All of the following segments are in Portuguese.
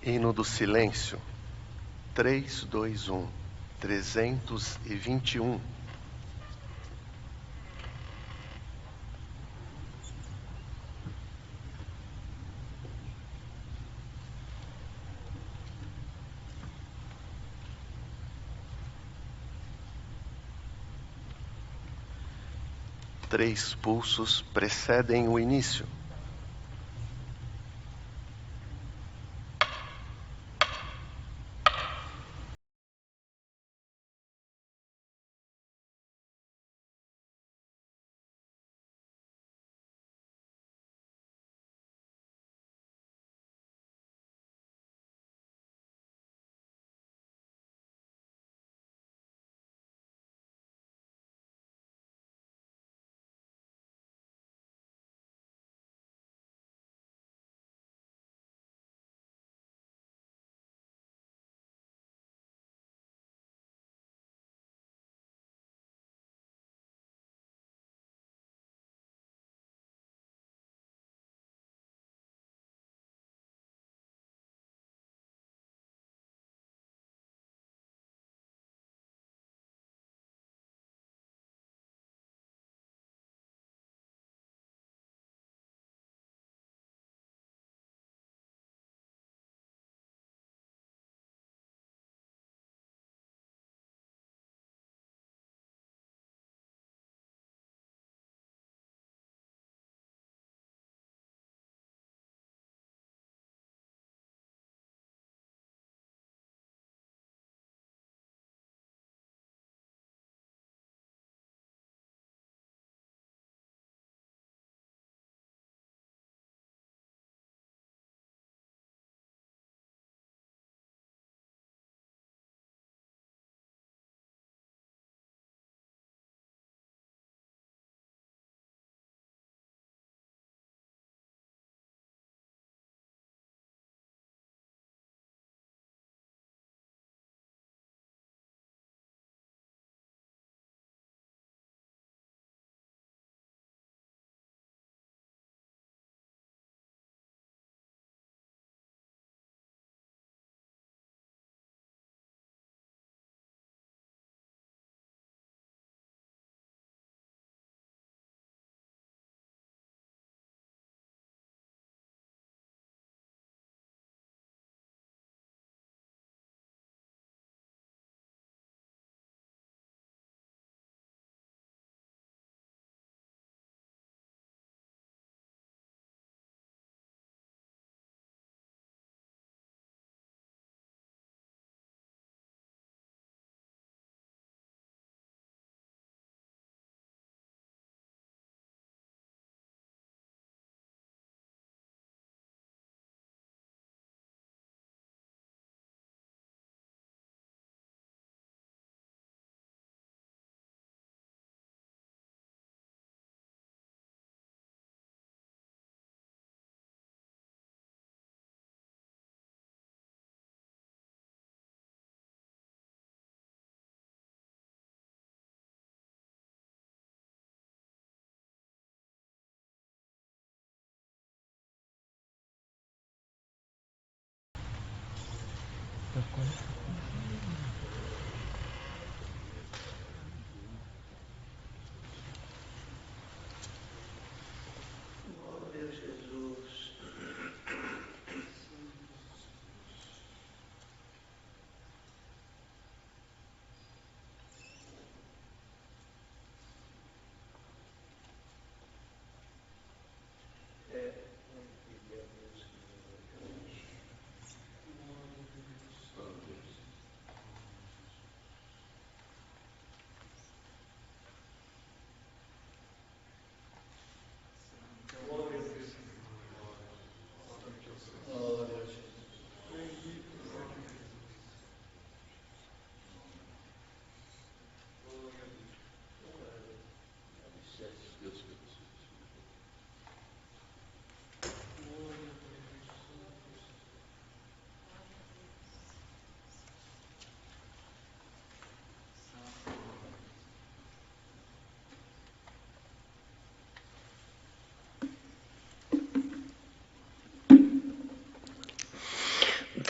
Hino do silêncio, 3, 2, 1, 321. Três pulsos precedem o início.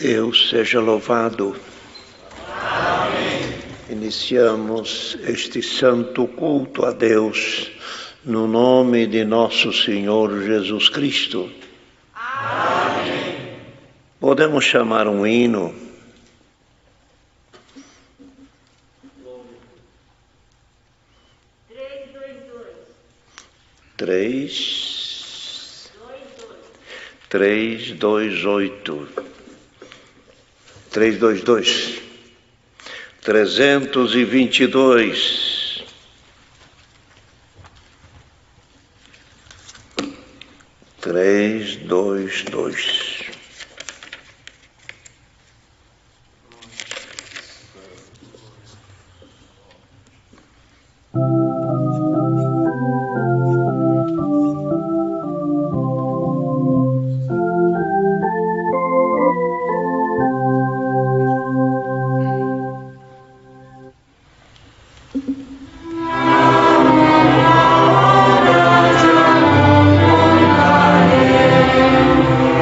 Deus seja louvado. Amém. Iniciamos este santo culto a Deus no nome de nosso Senhor Jesus Cristo. Amém. Podemos chamar um hino. Três, 2, 8. 322. 322. 322.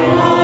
Oh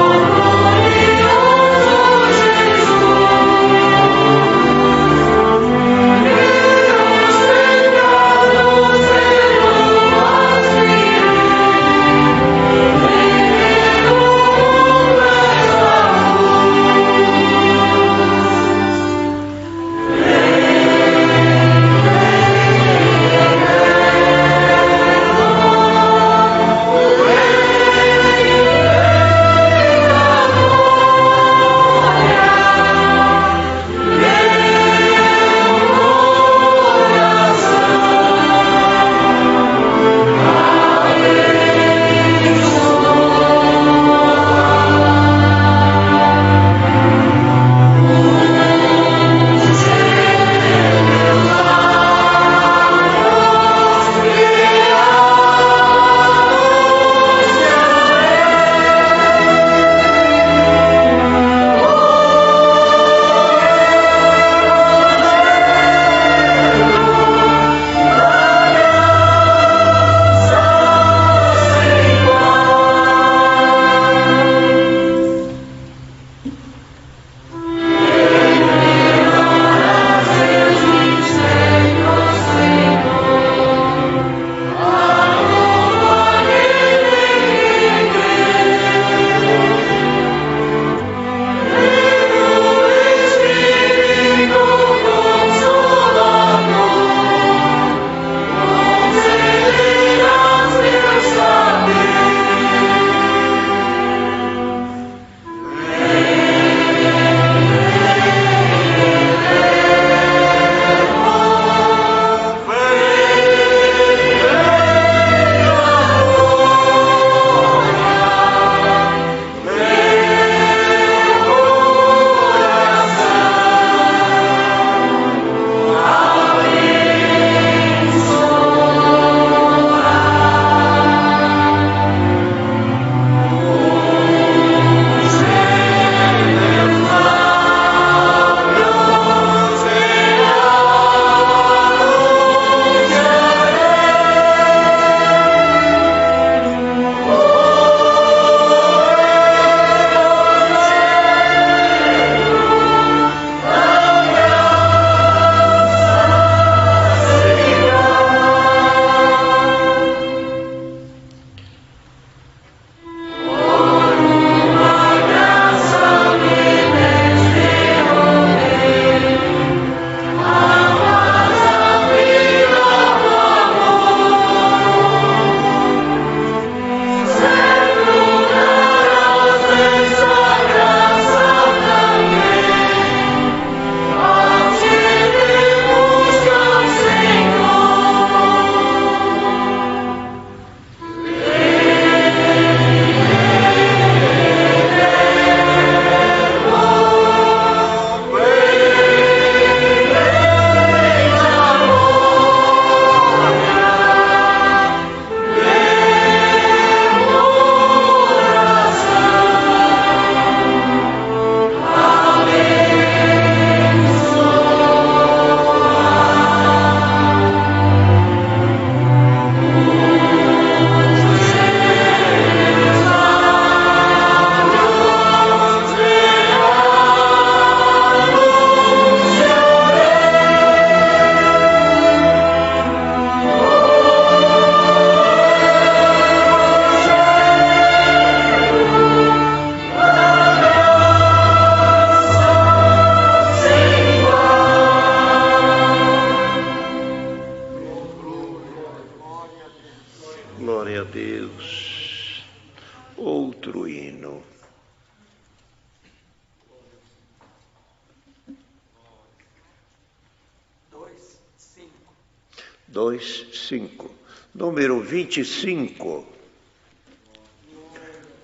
5. Número 25.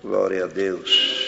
Glória a Deus.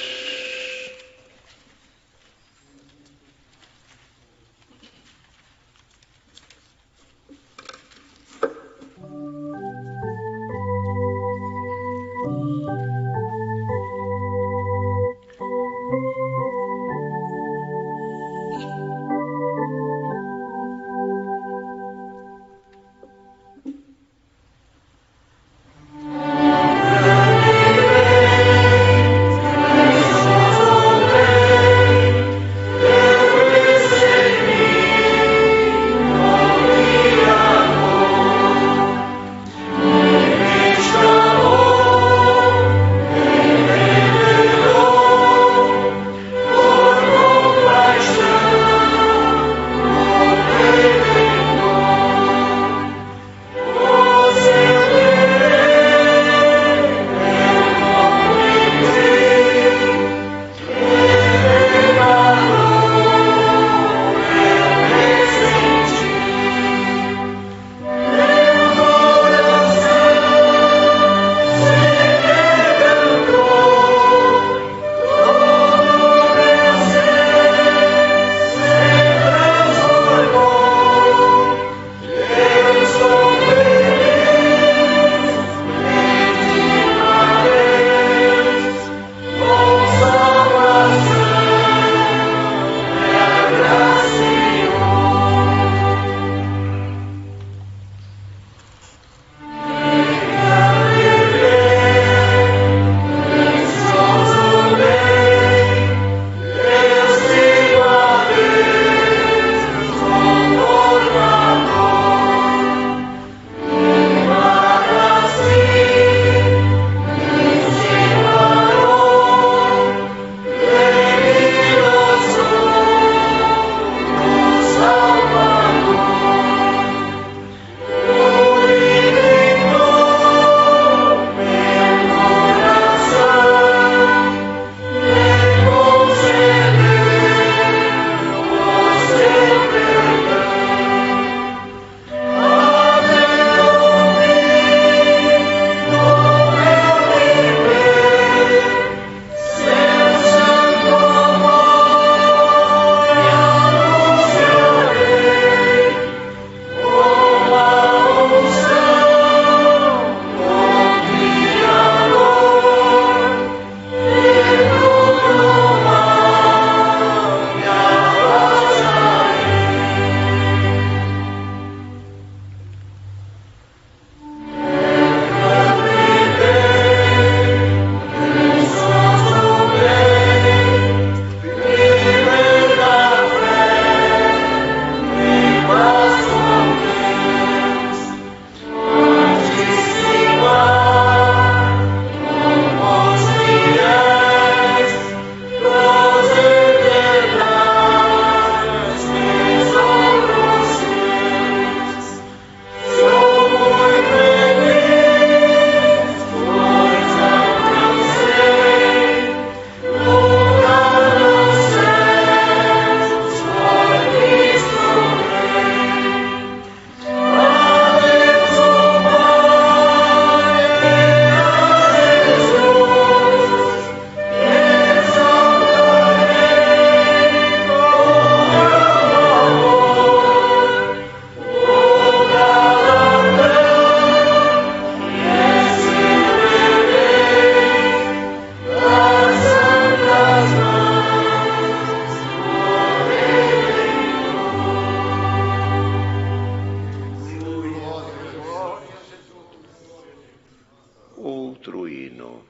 Outro hino.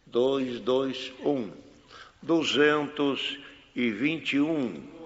221. 221.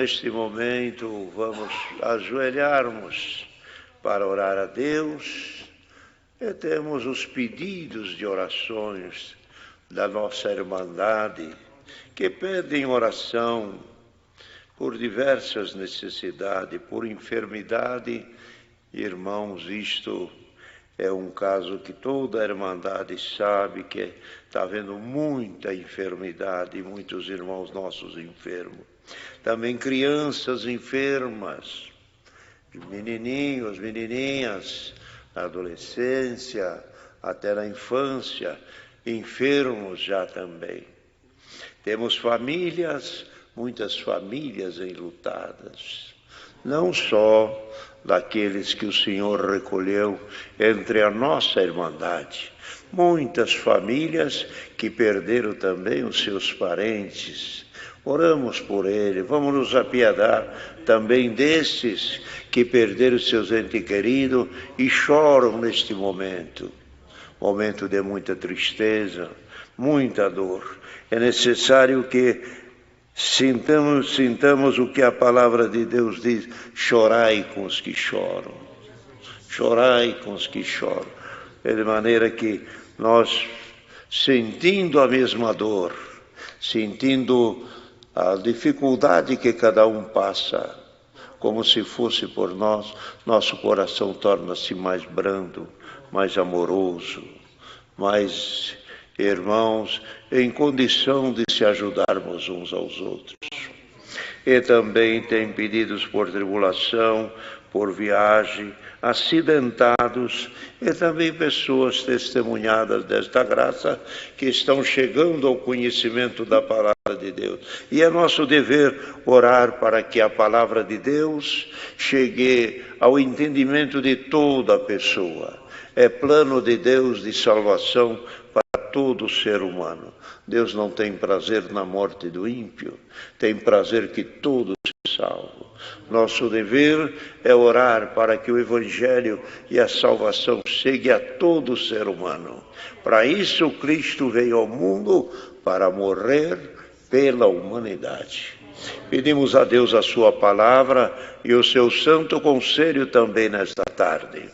neste momento vamos ajoelharmos para orar a Deus e temos os pedidos de orações da nossa Irmandade que pedem oração por diversas necessidades, por enfermidade. Irmãos, isto é um caso que toda a Irmandade sabe que está havendo muita enfermidade, muitos irmãos nossos enfermos. Também crianças enfermas, menininhos, menininhas, na adolescência, até na infância, enfermos já também. Temos famílias, muitas famílias enlutadas, não só daqueles que o Senhor recolheu entre a nossa Irmandade, muitas famílias que perderam também os seus parentes. Oramos por ele, vamos nos apiedar também desses que perderam seus entes queridos e choram neste momento de muita tristeza, muita dor. É necessário que sintamos o que a palavra de Deus diz: chorai com os que choram, chorai com os que choram. É de maneira que nós, sentindo a mesma dor, sentindo a dificuldade que cada um passa, como se fosse por nós, nosso coração torna-se mais brando, mais amoroso, mais irmãos em condição de se ajudarmos uns aos outros. E também tem pedidos por tribulação, por viagem, acidentados e também pessoas testemunhadas desta graça que estão chegando ao conhecimento da palavra de Deus. E é nosso dever orar para que a palavra de Deus chegue ao entendimento de toda a pessoa. É plano de Deus de salvação para todo ser humano. Deus não tem prazer na morte do ímpio, tem prazer que todos se salvem. Nosso dever é orar para que o Evangelho e a salvação chegue a todo ser humano. Para isso Cristo veio ao mundo, para morrer pela humanidade. Pedimos a Deus a sua palavra e o seu santo conselho também nesta tarde.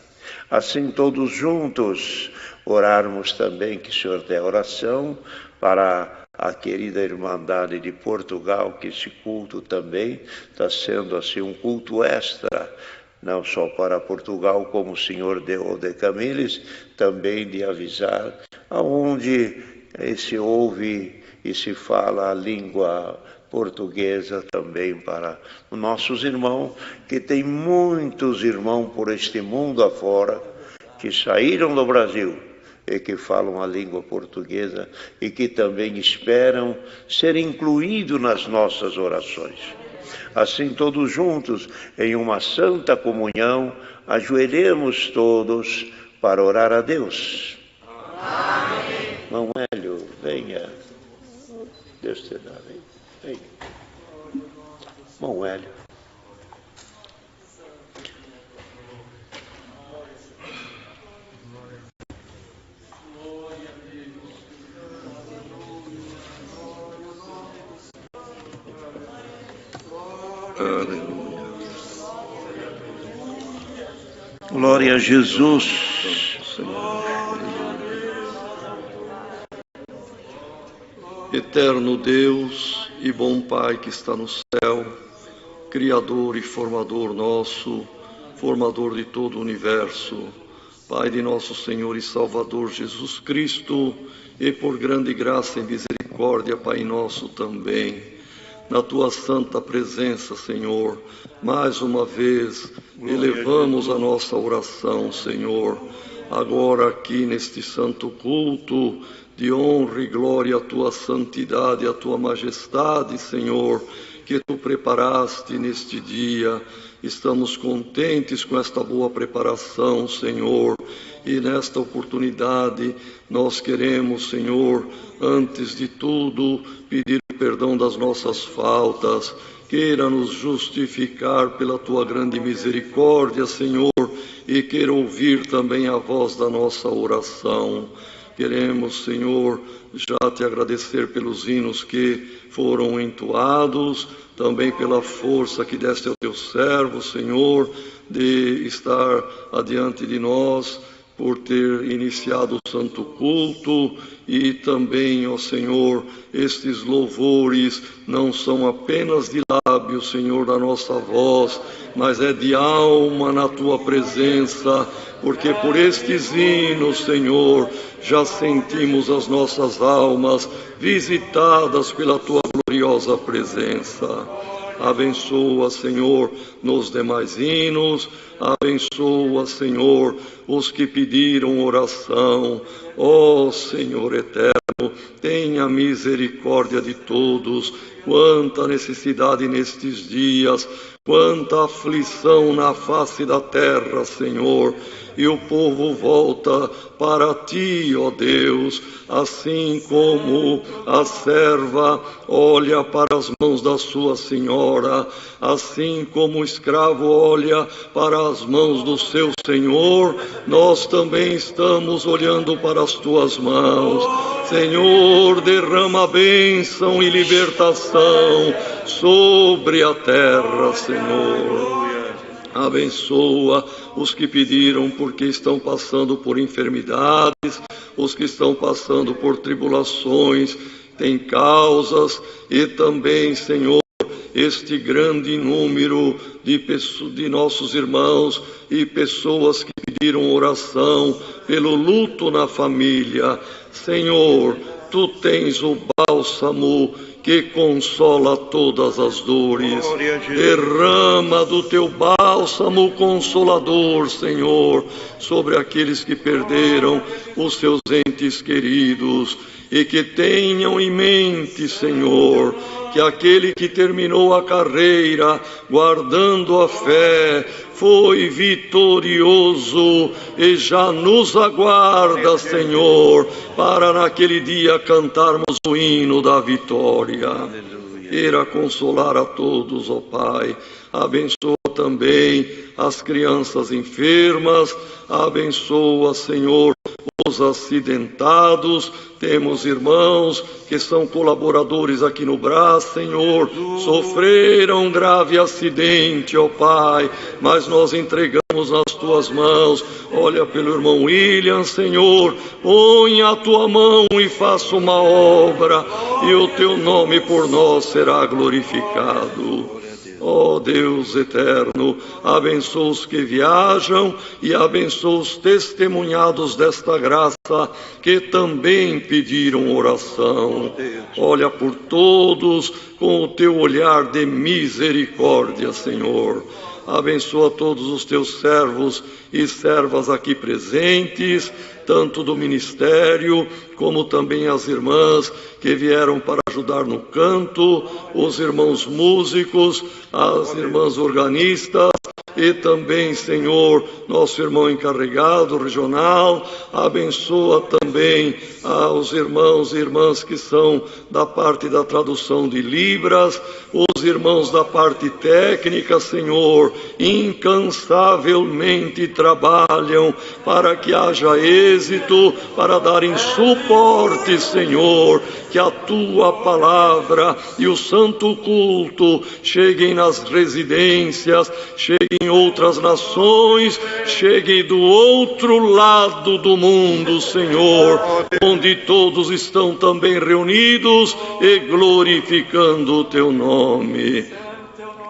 Assim todos juntos orarmos também que o Senhor dê oração para a querida Irmandade de Portugal, que esse culto também está sendo assim um culto extra, não só para Portugal, como o Senhor deu ao de Camilles, também de avisar aonde se ouve e se fala a língua portuguesa também para os nossos irmãos, que tem muitos irmãos por este mundo afora, que saíram do Brasil e que falam a língua portuguesa e que também esperam ser incluídos nas nossas orações. Assim, todos juntos, em uma santa comunhão, ajoelhemos todos para orar a Deus. Amém. Irmão Hélio, venha. Deus te dá, venha. Irmão Hélio. Aleluia. Glória a Jesus. Eterno Deus e bom Pai que está no céu, Criador e Formador nosso, Formador de todo o universo, Pai de nosso Senhor e Salvador Jesus Cristo, e por grande graça e misericórdia, Pai nosso também, na Tua santa presença, Senhor, mais uma vez elevamos a nossa oração, Senhor, agora aqui neste santo culto, de honra e glória à Tua santidade, à Tua majestade, Senhor, que Tu preparaste neste dia. Estamos contentes com esta boa preparação, Senhor, e nesta oportunidade nós queremos, Senhor, antes de tudo, pedir perdão das nossas faltas. Queira nos justificar pela Tua grande misericórdia, Senhor, e queira ouvir também a voz da nossa oração. Queremos, Senhor, já Te agradecer pelos hinos que foram entoados, também pela força que deste ao teu servo, Senhor, de estar adiante de nós, por ter iniciado o santo culto, e também, ó Senhor, estes louvores não são apenas de lábios, Senhor, da nossa voz, mas é de alma na tua presença, porque por estes hinos, Senhor, já sentimos as nossas almas visitadas pela tua gloriosa presença. Abençoa, Senhor, nos demais hinos, abençoa, Senhor, os que pediram oração. Ó Senhor eterno, tenha misericórdia de todos. Quanta necessidade nestes dias, quanta aflição na face da terra, Senhor. E o povo volta para ti, ó Deus, assim como a serva olha para as mãos da sua senhora, assim como o escravo olha para as mãos do seu senhor, nós também estamos olhando para as tuas mãos. Senhor, derrama bênção e libertação sobre a terra, Senhor. Abençoa os que pediram porque estão passando por enfermidades, os que estão passando por tribulações, tem causas, e também, Senhor, este grande número de nossos irmãos e pessoas que pediram oração pelo luto na família. Senhor, tu tens o bálsamo que consola todas as dores. Derrama do teu bálsamo consolador, Senhor, sobre aqueles que perderam os seus entes queridos, e que tenham em mente, Senhor, que aquele que terminou a carreira guardando a fé foi vitorioso e já nos aguarda, Senhor, para naquele dia cantarmos o hino da vitória. Queira consolar a todos, ó Pai. Abençoa também as crianças enfermas. Abençoa, Senhor, os acidentados. Temos irmãos que são colaboradores aqui no Brás, Senhor, sofreram um grave acidente, ó Pai, mas nós entregamos nas tuas mãos. Olha pelo irmão William, Senhor, põe a tua mão e faça uma obra, e o teu nome por nós será glorificado. Ó Deus eterno, abençoa os que viajam e abençoa os testemunhados desta graça que também pediram oração. Olha por todos com o teu olhar de misericórdia, Senhor. Abençoa todos os teus servos e servas aqui presentes, tanto do ministério, como também as irmãs que vieram para ajudar no canto, os irmãos músicos, as irmãs organistas, e também, Senhor, nosso irmão encarregado regional. Abençoa também os irmãos e irmãs que são da parte da tradução de Libras, os irmãos da parte técnica, Senhor, incansavelmente trabalham para que haja êxito, para darem suporte, Senhor, que a tua palavra e o santo culto cheguem nas residências, cheguem em outras nações, cheguem do outro lado do mundo, Senhor, onde todos estão também reunidos e glorificando o teu nome.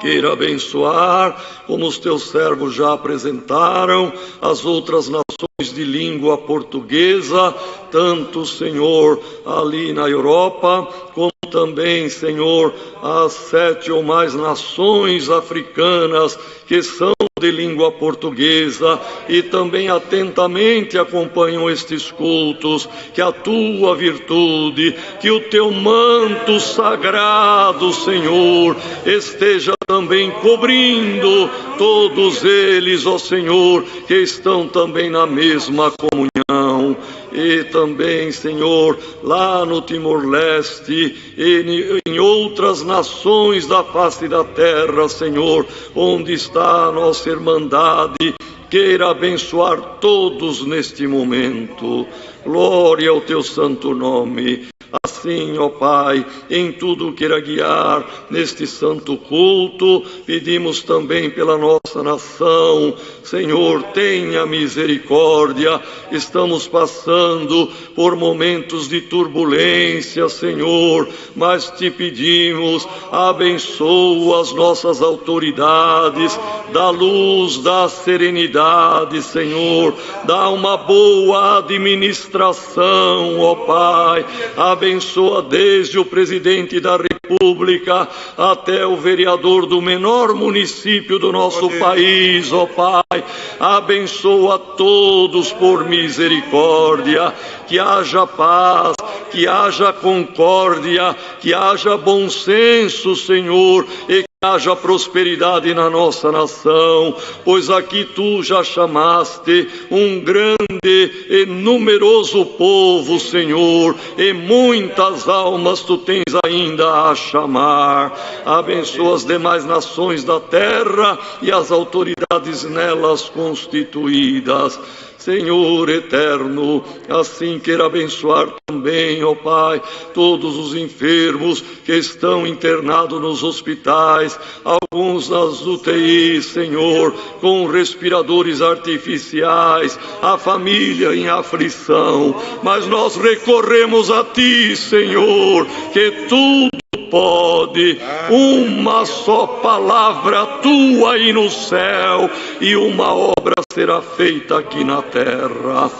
Queira abençoar, como os teus servos já apresentaram, as outras nações de língua portuguesa, tanto, Senhor, ali na Europa, como também, Senhor, as 7 ou mais nações africanas que são de língua portuguesa e também atentamente acompanham estes cultos. Que a tua virtude, que o teu manto sagrado, Senhor, esteja também cobrindo todos eles, ó Senhor, que estão também na mesma comunhão. E também, Senhor, lá no Timor-Leste e em outras nações da face da terra, Senhor, onde está a nossa irmandade, queira abençoar todos neste momento. Glória ao teu santo nome. Assim, ó Pai, em tudo queira guiar neste santo culto, pedimos também pela nossa nação. Senhor, tenha misericórdia, estamos passando por momentos de turbulência, Senhor, mas te pedimos, abençoa as nossas autoridades, dá luz, dá serenidade, Senhor, dá uma boa administração, ó Pai, abençoa desde o presidente da República até o vereador do menor município do nosso país, ó Pai, abençoa todos por misericórdia, que haja paz, que haja concórdia, que haja bom senso, Senhor, e que haja prosperidade na nossa nação, pois aqui tu já chamaste um grande e numeroso povo, Senhor, e muitas almas tu tens ainda a chamar. Abençoa as demais nações da terra e as autoridades nelas constituídas. Senhor eterno, assim queira abençoar também, ó Pai, todos os enfermos que estão internados nos hospitais, alguns nas UTIs, Senhor, com respiradores artificiais, a família em aflição, mas nós recorremos a Ti, Senhor, que tudo pode, uma só palavra tua aí no céu e uma obra será feita aqui na terra.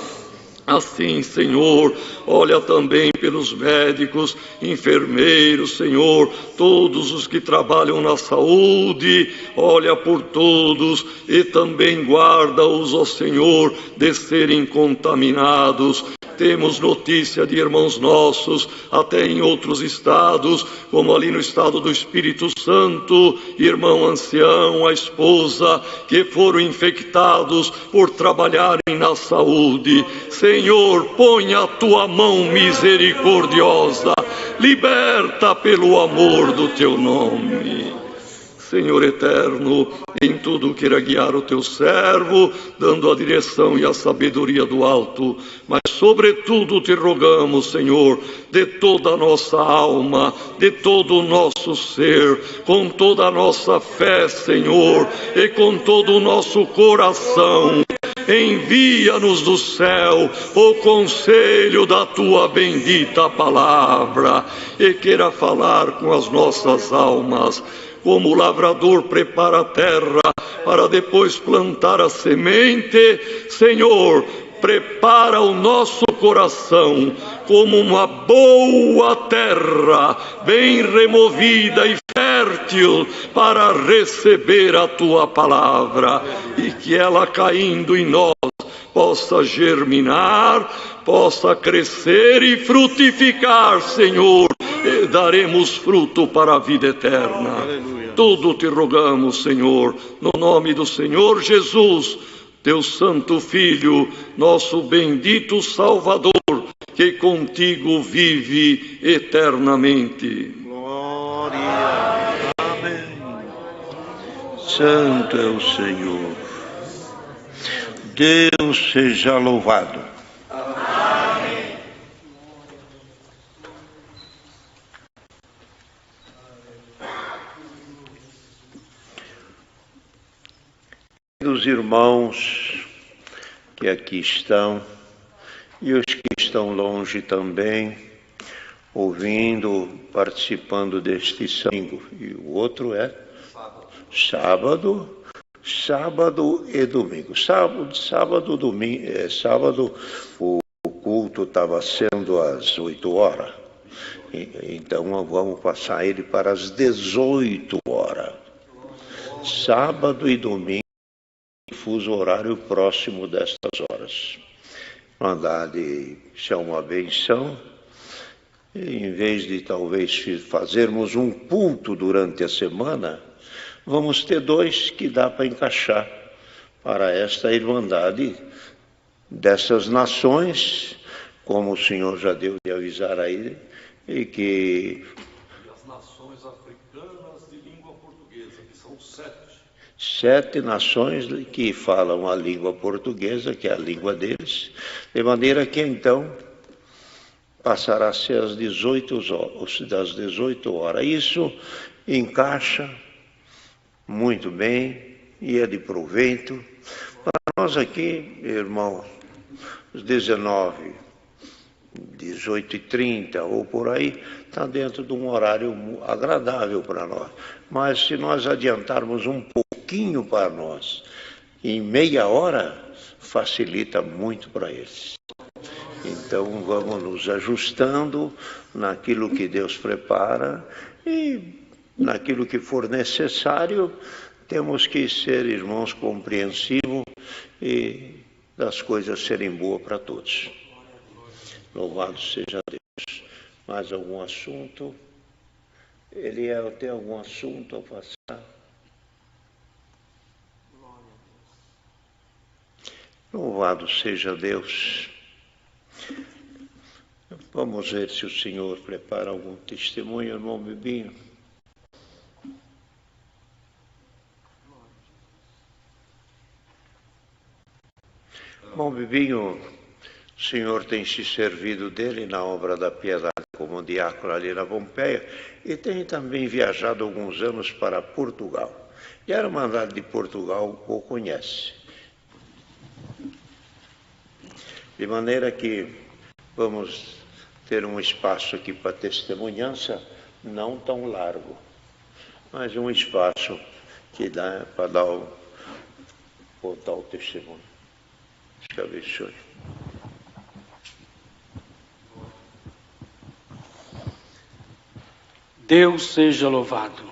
Assim, Senhor, olha também pelos médicos, enfermeiros, Senhor, todos os que trabalham na saúde, olha por todos e também guarda-os, ó Senhor, de serem contaminados. Temos notícia de irmãos nossos, até em outros estados, como ali no estado do Espírito Santo, irmão ancião, a esposa, que foram infectados por trabalharem na saúde. Senhor, põe a tua mão misericordiosa, liberta pelo amor do teu nome. Senhor eterno, em tudo queira guiar o teu servo, dando a direção e a sabedoria do alto, mas sobretudo te rogamos, Senhor, de toda a nossa alma, de todo o nosso ser, com toda a nossa fé, Senhor, e com todo o nosso coração, envia-nos do céu o conselho da tua bendita palavra, e queira falar com as nossas almas, como o lavrador prepara a terra para depois plantar a semente. Senhor, prepara o nosso coração como uma boa terra, bem removida e fértil, para receber a tua palavra, e que ela caindo em nós possa germinar, possa crescer e frutificar, Senhor, e daremos fruto para a vida eterna. Aleluia. Tudo te rogamos, Senhor, no nome do Senhor Jesus, teu santo Filho, nosso bendito Salvador, que contigo vive eternamente. Glória. Amém. Santo é o Senhor. Deus seja louvado. Amém. Os irmãos que aqui estão e os que estão longe também, ouvindo, participando deste domingo. E o outro é sábado e domingo. Sábado, domingo, sábado o culto estava sendo às 8 horas. Então vamos passar ele para as 18 horas. Sábado e domingo, fuso horário próximo destas horas. Mandade, isso é uma benção. E, em vez de talvez fazermos um culto durante a semana, vamos ter 2 que dá para encaixar para esta irmandade dessas nações, como o Senhor já deu de avisar aí, e que... as nações africanas de língua portuguesa, que são 7 nações que falam a língua portuguesa, que é a língua deles, de maneira que então passará a ser às 18 horas. Isso encaixa muito bem e é de proveito. Para nós aqui, irmão, os 19, 18h30 ou por aí, está dentro de um horário agradável para nós. Mas se nós adiantarmos um pouquinho para nós, em meia hora, facilita muito para eles. Então vamos nos ajustando naquilo que Deus prepara e naquilo que for necessário, temos que ser irmãos compreensivos e das coisas serem boas para todos. Louvado seja Deus. Mais algum assunto? Eliel, tem algum assunto a passar? Louvado seja Deus. Vamos ver se o Senhor prepara algum testemunho, irmão Bibinho. Irmão Bibinho, o Senhor tem se servido dele na obra da piedade como diácono ali na Pompeia e tem também viajado alguns anos para Portugal. E a Irmandade de Portugal o conhece. De maneira que vamos ter um espaço aqui para testemunhança, não tão largo, mas um espaço que dá para contar o testemunho. Deus te abençoe. Deus seja louvado.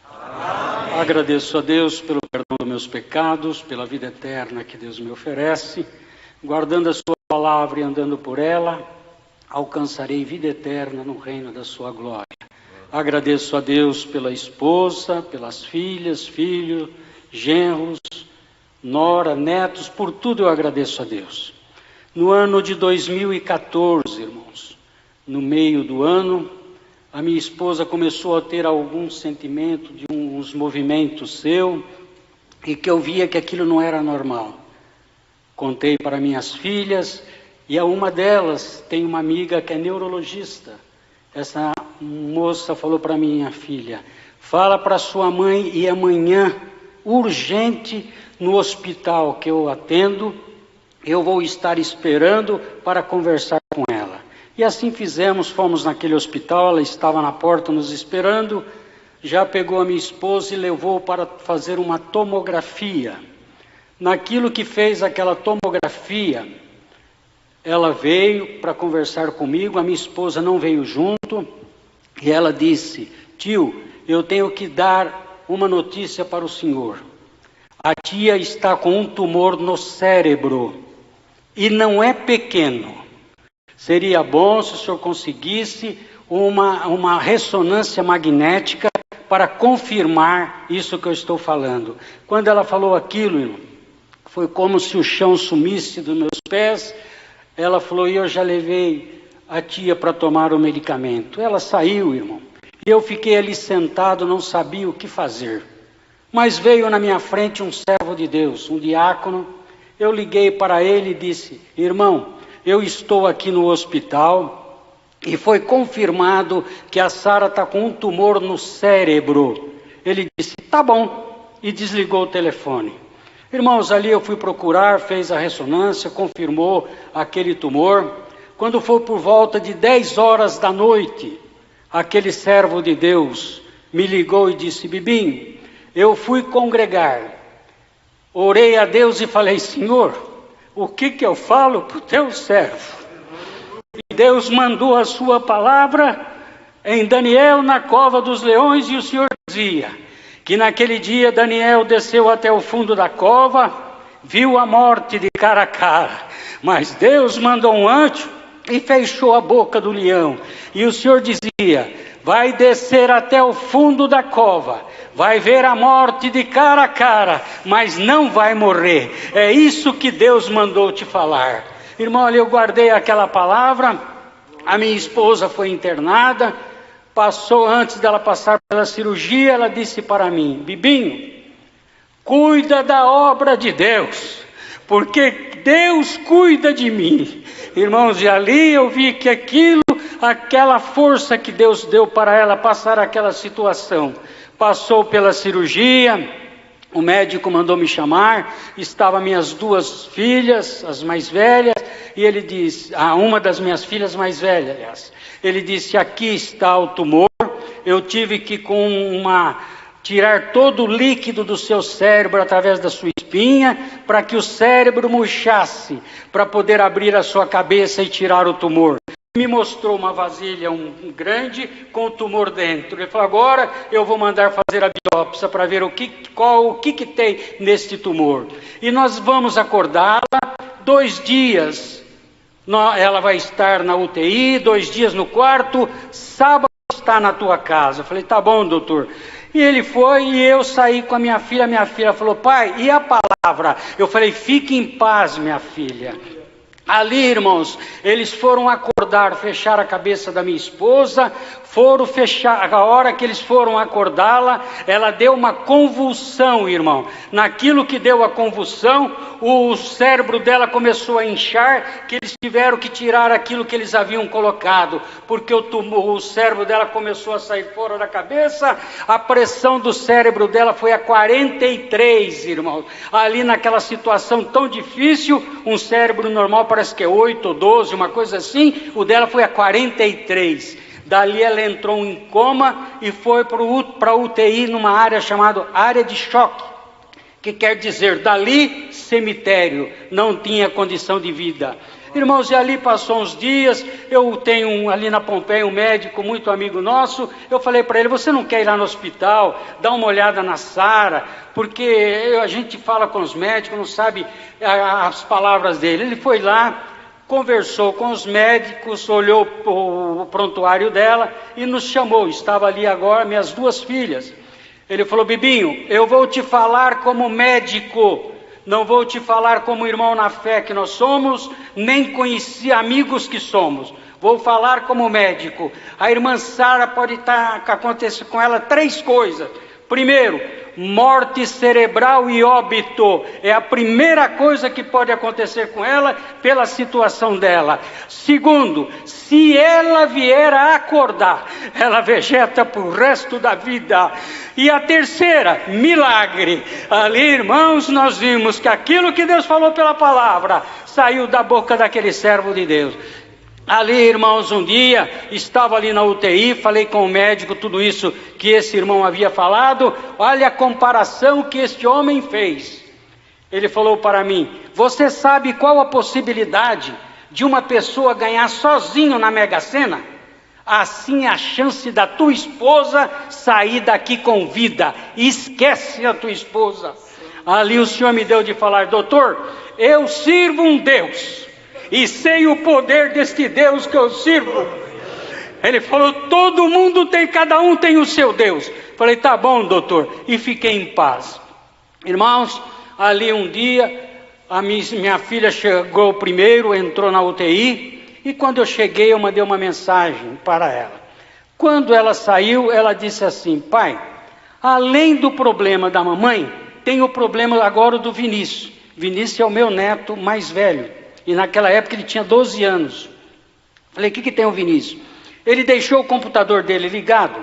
Amém. Agradeço a Deus pelo perdão dos meus pecados, pela vida eterna que Deus me oferece. Guardando a sua palavra e andando por ela, alcançarei vida eterna no reino da sua glória. Agradeço a Deus pela esposa, pelas filhas, filhos, genros, nora, netos, por tudo eu agradeço a Deus. No ano de 2014, irmãos, no meio do ano, a minha esposa começou a ter algum sentimento de uns movimentos seu e que eu via que aquilo não era normal. Contei para minhas filhas e a uma delas tem uma amiga que é neurologista. Essa moça falou para minha filha: fala para sua mãe e amanhã, urgente, no hospital que eu atendo, eu vou estar esperando para conversar com ela. E assim fizemos, fomos naquele hospital, ela estava na porta nos esperando, já pegou a minha esposa e levou para fazer uma tomografia. Naquilo que fez aquela tomografia, ela veio para conversar comigo, a minha esposa não veio junto, e ela disse: tio, eu tenho que dar uma notícia para o senhor. A tia está com um tumor no cérebro, e não é pequeno. Seria bom se o senhor conseguisse uma ressonância magnética para confirmar isso que eu estou falando. Quando ela falou aquilo, foi como se o chão sumisse dos meus pés. Ela falou: e eu já levei a tia para tomar o medicamento. Ela saiu, irmão, e eu fiquei ali sentado, não sabia o que fazer. Mas veio na minha frente um servo de Deus, um diácono. Eu liguei para ele e disse: irmão, eu estou aqui no hospital e foi confirmado que a Sara está com um tumor no cérebro. Ele disse: tá bom, e desligou o telefone. Irmãos, ali eu fui procurar, fez a ressonância, confirmou aquele tumor. Quando foi por volta de 10 horas da noite, aquele servo de Deus me ligou e disse: Bibinho, eu fui congregar, orei a Deus e falei: Senhor, o que eu falo para o teu servo? E Deus mandou a sua palavra em Daniel na cova dos leões, e o Senhor dizia que naquele dia Daniel desceu até o fundo da cova, viu a morte de cara a cara, mas Deus mandou um anjo e fechou a boca do leão. E o Senhor dizia: vai descer até o fundo da cova, vai ver a morte de cara a cara, mas não vai morrer. É isso que Deus mandou te falar. Irmão, ali eu guardei aquela palavra. A minha esposa foi internada, passou, antes dela passar pela cirurgia, ela disse para mim: Bibinho, cuida da obra de Deus, porque Deus cuida de mim. Irmãos, e ali eu vi que aquilo aquela força que Deus deu para ela passar aquela situação. Passou pela cirurgia, o médico mandou me chamar, estavam minhas 2 filhas, as mais velhas, e ele disse, uma das minhas filhas mais velhas, aliás, ele disse, aqui está o tumor, eu tive que tirar todo o líquido do seu cérebro através da sua espinha, para que o cérebro murchasse, para poder abrir a sua cabeça e tirar o tumor. Me mostrou uma vasilha grande com o tumor dentro. Ele falou, agora eu vou mandar fazer a biópsia para ver o que tem neste tumor. E nós vamos acordá-la 2 dias. Ela vai estar na UTI, 2 dias no quarto, sábado está na tua casa. Eu falei, tá bom, doutor. E ele foi e eu saí com a minha filha falou, pai, e a palavra? Eu falei, fique em paz, minha filha. Ali, irmãos, eles foram acordar, fechar a cabeça da minha esposa, foram fechar, a hora que eles foram acordá-la, ela deu uma convulsão, irmão. Naquilo que deu a convulsão, o cérebro dela começou a inchar, que eles tiveram que tirar aquilo que eles haviam colocado, porque o cérebro dela começou a sair fora da cabeça, a pressão do cérebro dela foi a 43, irmão. Ali naquela situação tão difícil, um cérebro normal parece que é 8 ou 12, uma coisa assim, o dela foi a 43. Dali ela entrou em coma e foi para a UTI numa área chamada área de choque, que quer dizer, dali cemitério, não tinha condição de vida. Irmãos, e ali passou uns dias, eu tenho ali na Pompeia um médico muito amigo nosso, eu falei para ele, você não quer ir lá no hospital, dar uma olhada na Sara, porque a gente fala com os médicos, não sabe as palavras dele. Ele foi lá, conversou com os médicos, olhou o prontuário dela e nos chamou, estava ali agora minhas 2 filhas. Ele falou, Bibinho, eu vou te falar como médico, não vou te falar como irmão na fé que nós somos, nem conheci amigos que somos, vou falar como médico. A irmã Sara pode acontecer com ela 3 coisas. Primeiro, morte cerebral e óbito, é a primeira coisa que pode acontecer com ela pela situação dela. Segundo, se ela vier a acordar, ela vegeta para o resto da vida. E a terceira, milagre. Ali, irmãos, nós vimos que aquilo que Deus falou pela palavra saiu da boca daquele servo de Deus. Ali, irmãos, um dia, estava ali na UTI, falei com o médico tudo isso que esse irmão havia falado, olha a comparação que este homem fez. Ele falou para mim, você sabe qual a possibilidade de uma pessoa ganhar sozinho na Mega Sena? Assim a chance da tua esposa sair daqui com vida, esquece a tua esposa. Ali o Senhor me deu de falar, doutor, eu sirvo um Deus, e sei o poder deste Deus que eu sirvo. Ele falou, todo mundo tem, cada um tem o seu Deus. Falei, tá bom, doutor, e fiquei em paz. Irmãos, ali um dia, minha filha chegou primeiro, entrou na UTI, e quando eu cheguei, eu mandei uma mensagem para ela. Quando ela saiu, ela disse assim, pai, além do problema da mamãe, tem o problema agora do Vinícius. Vinícius é o meu neto mais velho. E naquela época ele tinha 12 anos. Falei, o que tem o Vinícius? Ele deixou o computador dele ligado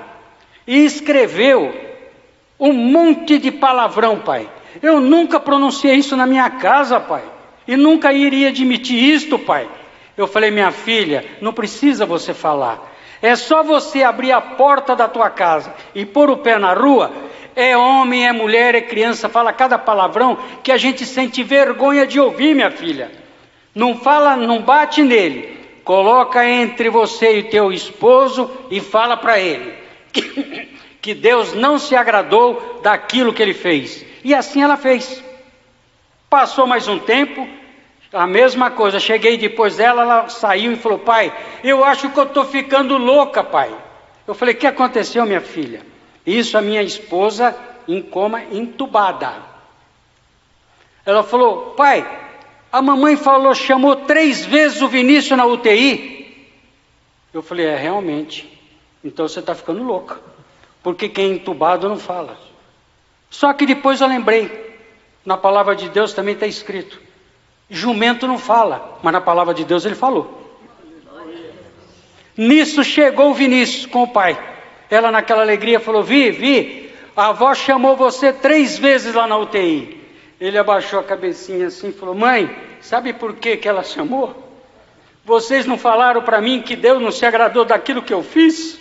e escreveu um monte de palavrão, pai. Eu nunca pronunciei isso na minha casa, pai. E nunca iria admitir isto, pai. Eu falei, minha filha, não precisa você falar. É só você abrir a porta da tua casa e pôr o pé na rua. É homem, é mulher, é criança, fala cada palavrão que a gente sente vergonha de ouvir, minha filha. Não fala, não bate nele, coloca entre você e teu esposo e fala para ele que Deus não se agradou daquilo que ele fez. E assim ela fez. Passou mais um tempo, a mesma coisa, cheguei depois dela, ela saiu e falou, pai, eu acho que eu estou ficando louca, pai. Eu falei, o que aconteceu, minha filha? Isso, a minha esposa em coma, entubada. Ela falou, pai, a mamãe falou, chamou 3 vezes o Vinícius na UTI. Eu falei, realmente, então você está ficando louca, porque quem é entubado não fala. Só que depois eu lembrei, na palavra de Deus também está escrito, jumento não fala, mas na palavra de Deus ele falou. Nisso chegou o Vinícius com o pai. Ela naquela alegria falou: Vi, a avó chamou você 3 vezes lá na UTI. Ele abaixou a cabecinha assim e falou: mãe, sabe por que ela chamou? Vocês não falaram para mim que Deus não se agradou daquilo que eu fiz?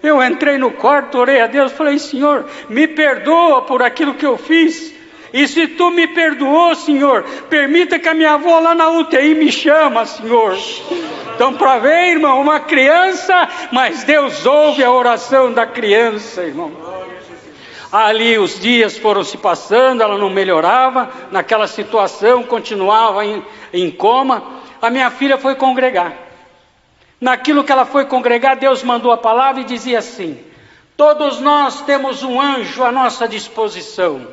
Eu entrei no quarto, orei a Deus, falei: Senhor, me perdoa por aquilo que eu fiz. E se tu me perdoou, Senhor, permita que a minha avó lá na UTI me chama, Senhor. Então, para ver, irmão, uma criança, mas Deus ouve a oração da criança, irmão. Ali os dias foram se passando, ela não melhorava, naquela situação, continuava em coma. A minha filha foi congregar. Naquilo que ela foi congregar, Deus mandou a palavra e dizia assim: todos nós temos um anjo à nossa disposição.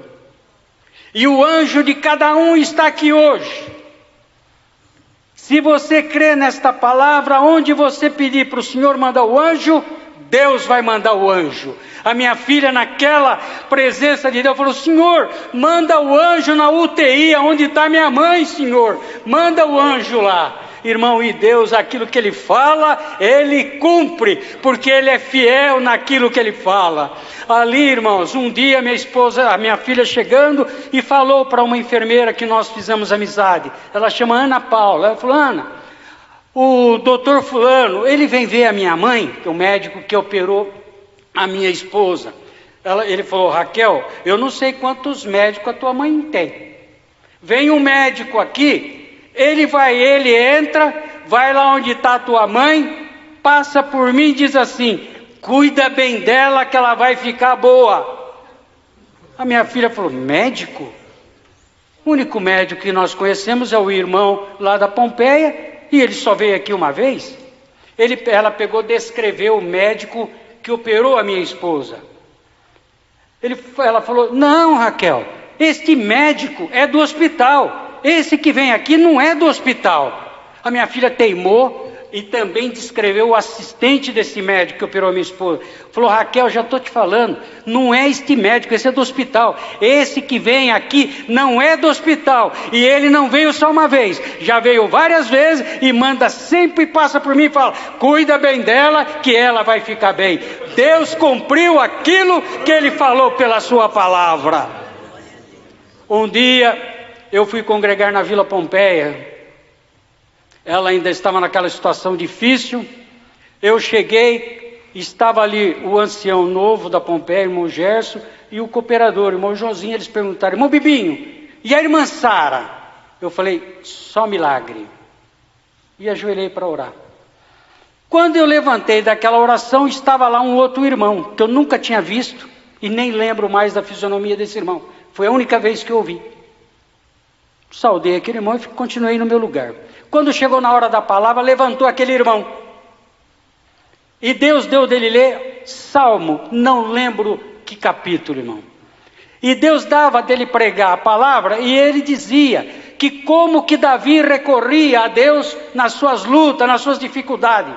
E o anjo de cada um está aqui hoje. Se você crê nesta palavra, onde você pedir para o Senhor mandar o anjo, Deus vai mandar o anjo. A minha filha, naquela presença de Deus, falou: Senhor, manda o anjo na UTI, onde está minha mãe, Senhor. Manda o anjo lá. Irmão, e Deus, aquilo que Ele fala, Ele cumpre, porque Ele é fiel naquilo que Ele fala. Ali, irmãos, um dia a minha filha chegando e falou para uma enfermeira que nós fizemos amizade. Ela chama Ana Paula. Ela falou: Ana, o doutor fulano, ele vem ver a minha mãe, que é o médico que operou a minha esposa. Ele falou: Raquel, eu não sei quantos médicos a tua mãe tem. Vem um médico aqui, ele entra, vai lá onde está a tua mãe, passa por mim e diz assim: cuida bem dela que ela vai ficar boa. A minha filha falou: médico? O único médico que nós conhecemos é o irmão lá da Pompeia, e ele só veio aqui uma vez. Ela pegou, descreveu o médico que operou a minha esposa. Ela falou: não, Raquel, este médico é do hospital. Esse que vem aqui não é do hospital. A minha filha teimou e também descreveu o assistente desse médico que operou a minha esposa. Falou: Raquel, já estou te falando, não é este médico, esse é do hospital. Esse que vem aqui não é do hospital. E ele não veio só uma vez, já veio várias vezes e manda sempre, passa por mim e fala: cuida bem dela que ela vai ficar bem. Deus cumpriu aquilo que Ele falou pela sua palavra. Um dia eu fui congregar na Vila Pompeia. Ela ainda estava naquela situação difícil. Eu cheguei, estava ali o ancião novo da Pompeia, irmão Gerson, e o cooperador, irmão Joãozinho. Eles perguntaram: irmão Bibinho, e a irmã Sara? Eu falei: só milagre. E ajoelhei para orar. Quando eu levantei daquela oração, estava lá um outro irmão, que eu nunca tinha visto, e nem lembro mais da fisionomia desse irmão. Foi a única vez que eu vi. Saudei aquele irmão e continuei no meu lugar. Quando chegou na hora da palavra, levantou aquele irmão. E Deus deu dele ler Salmo, não lembro que capítulo, irmão. E Deus dava dele pregar a palavra, e ele dizia que como que Davi recorria a Deus nas suas lutas, nas suas dificuldades.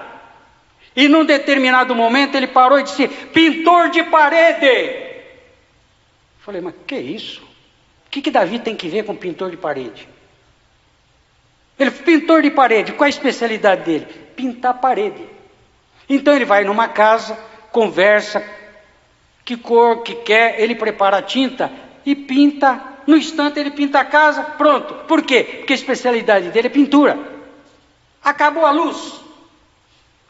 E num determinado momento ele parou e disse: pintor de parede. Falei: mas que isso? O que Davi tem que ver com pintor de parede? Ele, pintor de parede, qual a especialidade dele? Pintar parede. Então ele vai numa casa, conversa, que cor que quer, ele prepara a tinta e pinta. No instante ele pinta a casa, pronto. Por quê? Porque a especialidade dele é pintura. Acabou a luz.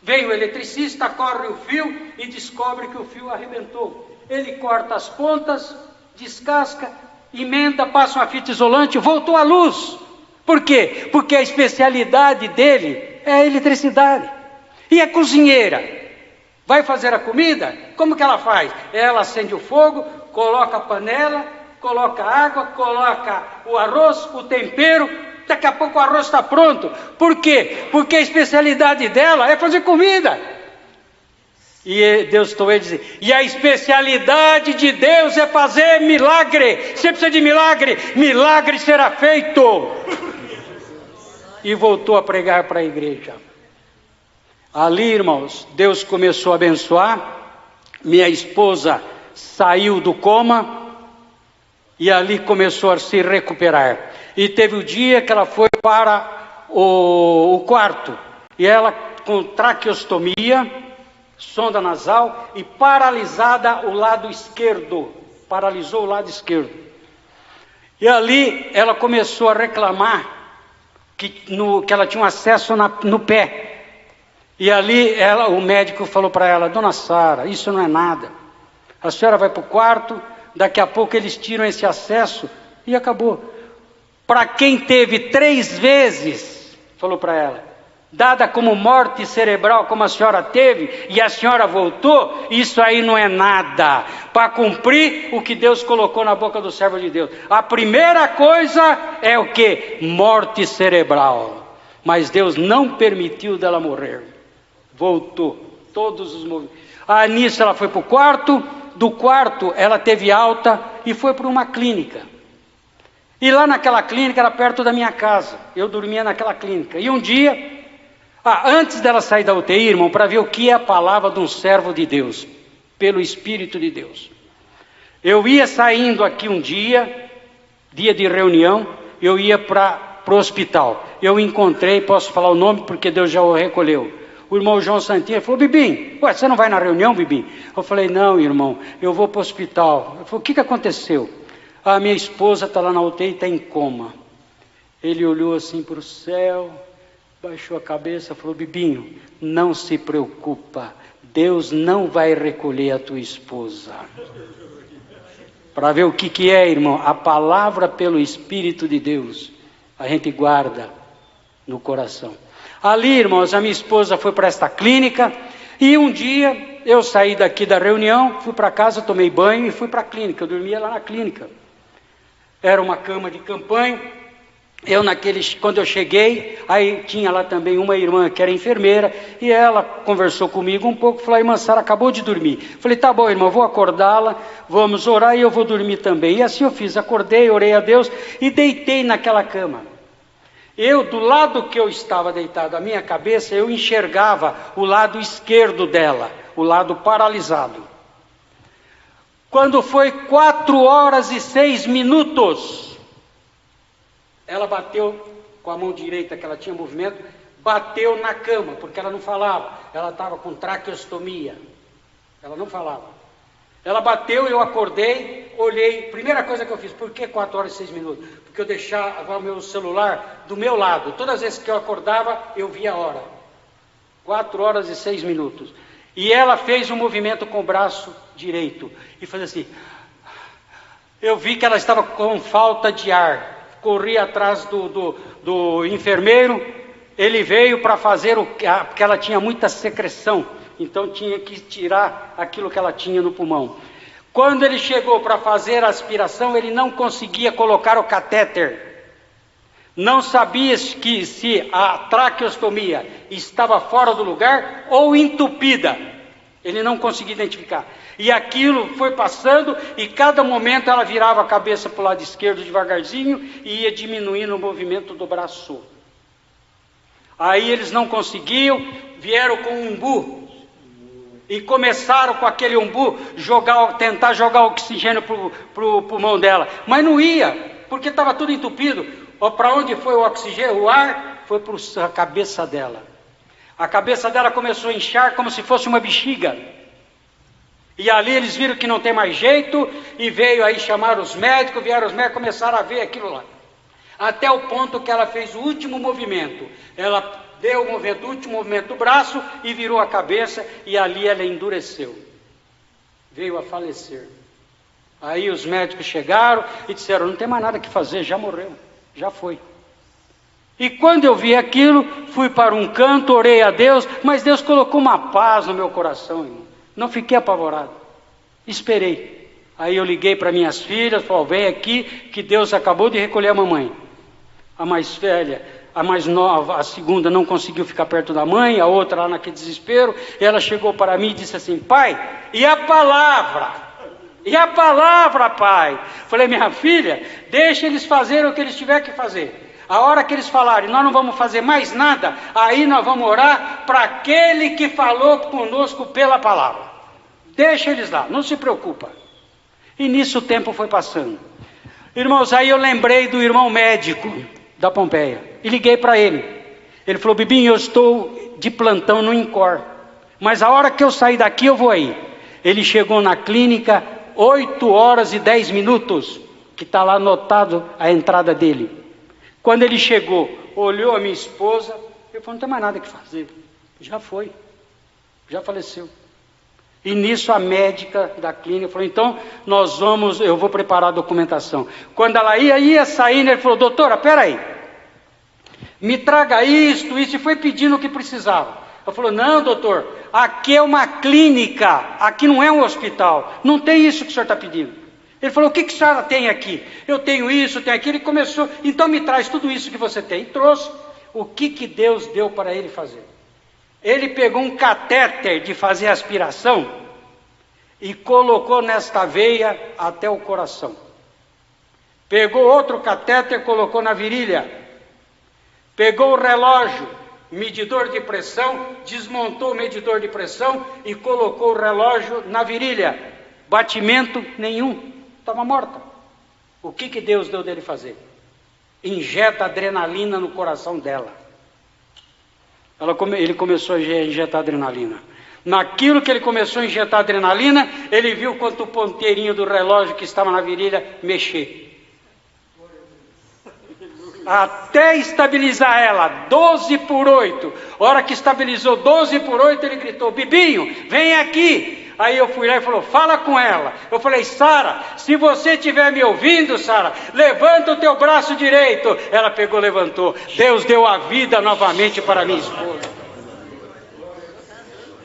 Veio o eletricista, corre o fio e descobre que o fio arrebentou. Ele corta as pontas, descasca, emenda, passa uma fita isolante, voltou a luz. Por quê? Porque a especialidade dele é a eletricidade. E a cozinheira vai fazer a comida? Como que ela faz? Ela acende o fogo, coloca a panela, coloca a água, coloca o arroz, o tempero, daqui a pouco o arroz está pronto. Por quê? Porque a especialidade dela é fazer comida. E Deus estou a dizer: e a especialidade de Deus é fazer milagre. Você precisa de milagre, milagre será feito. E voltou a pregar para a igreja. Ali, irmãos, Deus começou a abençoar. Minha esposa saiu do coma e ali começou a se recuperar. E teve o dia que ela foi para o quarto e ela com traqueostomia, sonda nasal, e paralisada o lado esquerdo. Paralisou o lado esquerdo. E ali ela começou a reclamar que ela tinha um acesso no pé. E ali o médico falou para ela: Dona Sara, isso não é nada. A senhora vai para o quarto, daqui a pouco eles tiram esse acesso e acabou. Para quem teve 3 vezes, falou para ela, dada como morte cerebral como a senhora teve, e a senhora voltou, isso aí não é nada, para cumprir o que Deus colocou na boca do servo de Deus. A primeira coisa é o quê? Morte cerebral. Mas Deus não permitiu dela morrer. Voltou, todos os movimentos. Nisso ela foi para o quarto, do quarto ela teve alta e foi para uma clínica. E lá naquela clínica era perto da minha casa, eu dormia naquela clínica. E um dia, antes dela sair da UTI, irmão, para ver o que é a palavra de um servo de Deus, pelo Espírito de Deus. Eu ia saindo aqui um dia de reunião, eu ia para o hospital. Eu encontrei, posso falar o nome porque Deus já o recolheu, o irmão João Santinho. Ele falou: Bibim, você não vai na reunião, Bibim? Eu falei: não, irmão, eu vou para o hospital. Ele falou: o que aconteceu? Minha esposa está lá na UTI, está em coma. Ele olhou assim para o céu, baixou a cabeça, falou: Bibinho, não se preocupa, Deus não vai recolher a tua esposa. Para ver o que é, irmão, a palavra pelo Espírito de Deus, a gente guarda no coração. Ali, irmãos, a minha esposa foi para esta clínica, e um dia eu saí daqui da reunião, fui para casa, tomei banho e fui para a clínica. Eu dormia lá na clínica. Era uma cama de campanha. Quando eu cheguei, aí tinha lá também uma irmã que era enfermeira, e ela conversou comigo um pouco, falou: irmã Sara acabou de dormir. Falei: tá bom, irmã, vou acordá-la, vamos orar e eu vou dormir também. E assim eu fiz, acordei, orei a Deus e deitei naquela cama. Do lado que eu estava deitado, a minha cabeça, eu enxergava o lado esquerdo dela, o lado paralisado. Quando foi 4h06, ela bateu com a mão direita, que ela tinha movimento, bateu na cama, porque ela não falava, ela estava com traqueostomia, ela não falava. Ela bateu, eu acordei, olhei, primeira coisa que eu fiz: por que 4h06? Porque eu deixava o meu celular do meu lado, todas as vezes que eu acordava, eu via a hora, 4h06. E ela fez um movimento com o braço direito, e fez assim, eu vi que ela estava com falta de ar, corri atrás do enfermeiro, ele veio para fazer porque ela tinha muita secreção, então tinha que tirar aquilo que ela tinha no pulmão. Quando ele chegou para fazer a aspiração, ele não conseguia colocar o catéter, não sabia se a traqueostomia estava fora do lugar ou entupida, ele não conseguia identificar. E aquilo foi passando, e cada momento ela virava a cabeça para o lado esquerdo devagarzinho e ia diminuindo o movimento do braço. Aí eles não conseguiam, vieram com um umbu e começaram com aquele umbu tentar jogar oxigênio para o pulmão dela, mas não ia, porque estava tudo entupido. Para onde foi o oxigênio? O ar foi para a cabeça dela. A cabeça dela começou a inchar como se fosse uma bexiga. E ali eles viram que não tem mais jeito, e veio aí chamar os médicos, vieram os médicos, começaram a ver aquilo lá. Até o ponto que ela fez o último movimento. Ela deu o último movimento do braço e virou a cabeça, e ali ela endureceu. Veio a falecer. Aí os médicos chegaram e disseram: não tem mais nada que fazer, já morreu, já foi. E quando eu vi aquilo, fui para um canto, orei a Deus, mas Deus colocou uma paz no meu coração, irmão. Não fiquei apavorado, esperei. Aí eu liguei para minhas filhas, falei: vem aqui que Deus acabou de recolher a mamãe. A mais velha, a mais nova, a segunda não conseguiu ficar perto da mãe, a outra lá naquele desespero, ela chegou para mim e disse assim: pai, e a palavra? E a palavra, pai? Falei: minha filha, deixa eles fazerem o que eles tiverem que fazer. A hora que eles falarem, nós não vamos fazer mais nada, aí nós vamos orar para aquele que falou conosco pela palavra. Deixa eles lá, não se preocupa. E nisso o tempo foi passando. Irmãos, aí eu lembrei do irmão médico da Pompeia e liguei para ele. Ele falou: Bibinho, eu estou de plantão no INCOR. Mas a hora que eu sair daqui eu vou aí. Ele chegou na clínica 8 horas e 10 minutos, que está lá anotado a entrada dele. Quando ele chegou, olhou a minha esposa, ele falou, não tem mais nada que fazer. Já foi, já faleceu. E nisso a médica da clínica falou, então eu vou preparar a documentação. Quando ela ia saindo, ele falou, doutora, peraí, me traga isto, e foi pedindo o que precisava. Ela falou, não doutor, aqui é uma clínica, aqui não é um hospital, não tem isso que o senhor está pedindo. Ele falou, o que a senhora tem aqui? Eu tenho isso, tenho aquilo. Ele começou, então me traz tudo isso que você tem. E trouxe. O que Deus deu para ele fazer? Ele pegou um catéter de fazer aspiração e colocou nesta veia até o coração. Pegou outro catéter e colocou na virilha. Pegou o relógio, medidor de pressão, desmontou o medidor de pressão e colocou o relógio na virilha. Batimento nenhum. Estava morta. O que Deus deu dele fazer? Injeta adrenalina no coração dela. Ele começou a injetar adrenalina. Naquilo que ele começou a injetar adrenalina, ele viu quanto o ponteirinho do relógio que estava na virilha mexer. Até estabilizar ela, 12/8. Hora que estabilizou 12/8, ele gritou, Bibinho, vem aqui. Aí eu fui lá e falou, fala com ela. Eu falei, Sara, se você estiver me ouvindo, Sara, levanta o teu braço direito. Ela pegou, levantou. Deus deu a vida novamente para minha esposa.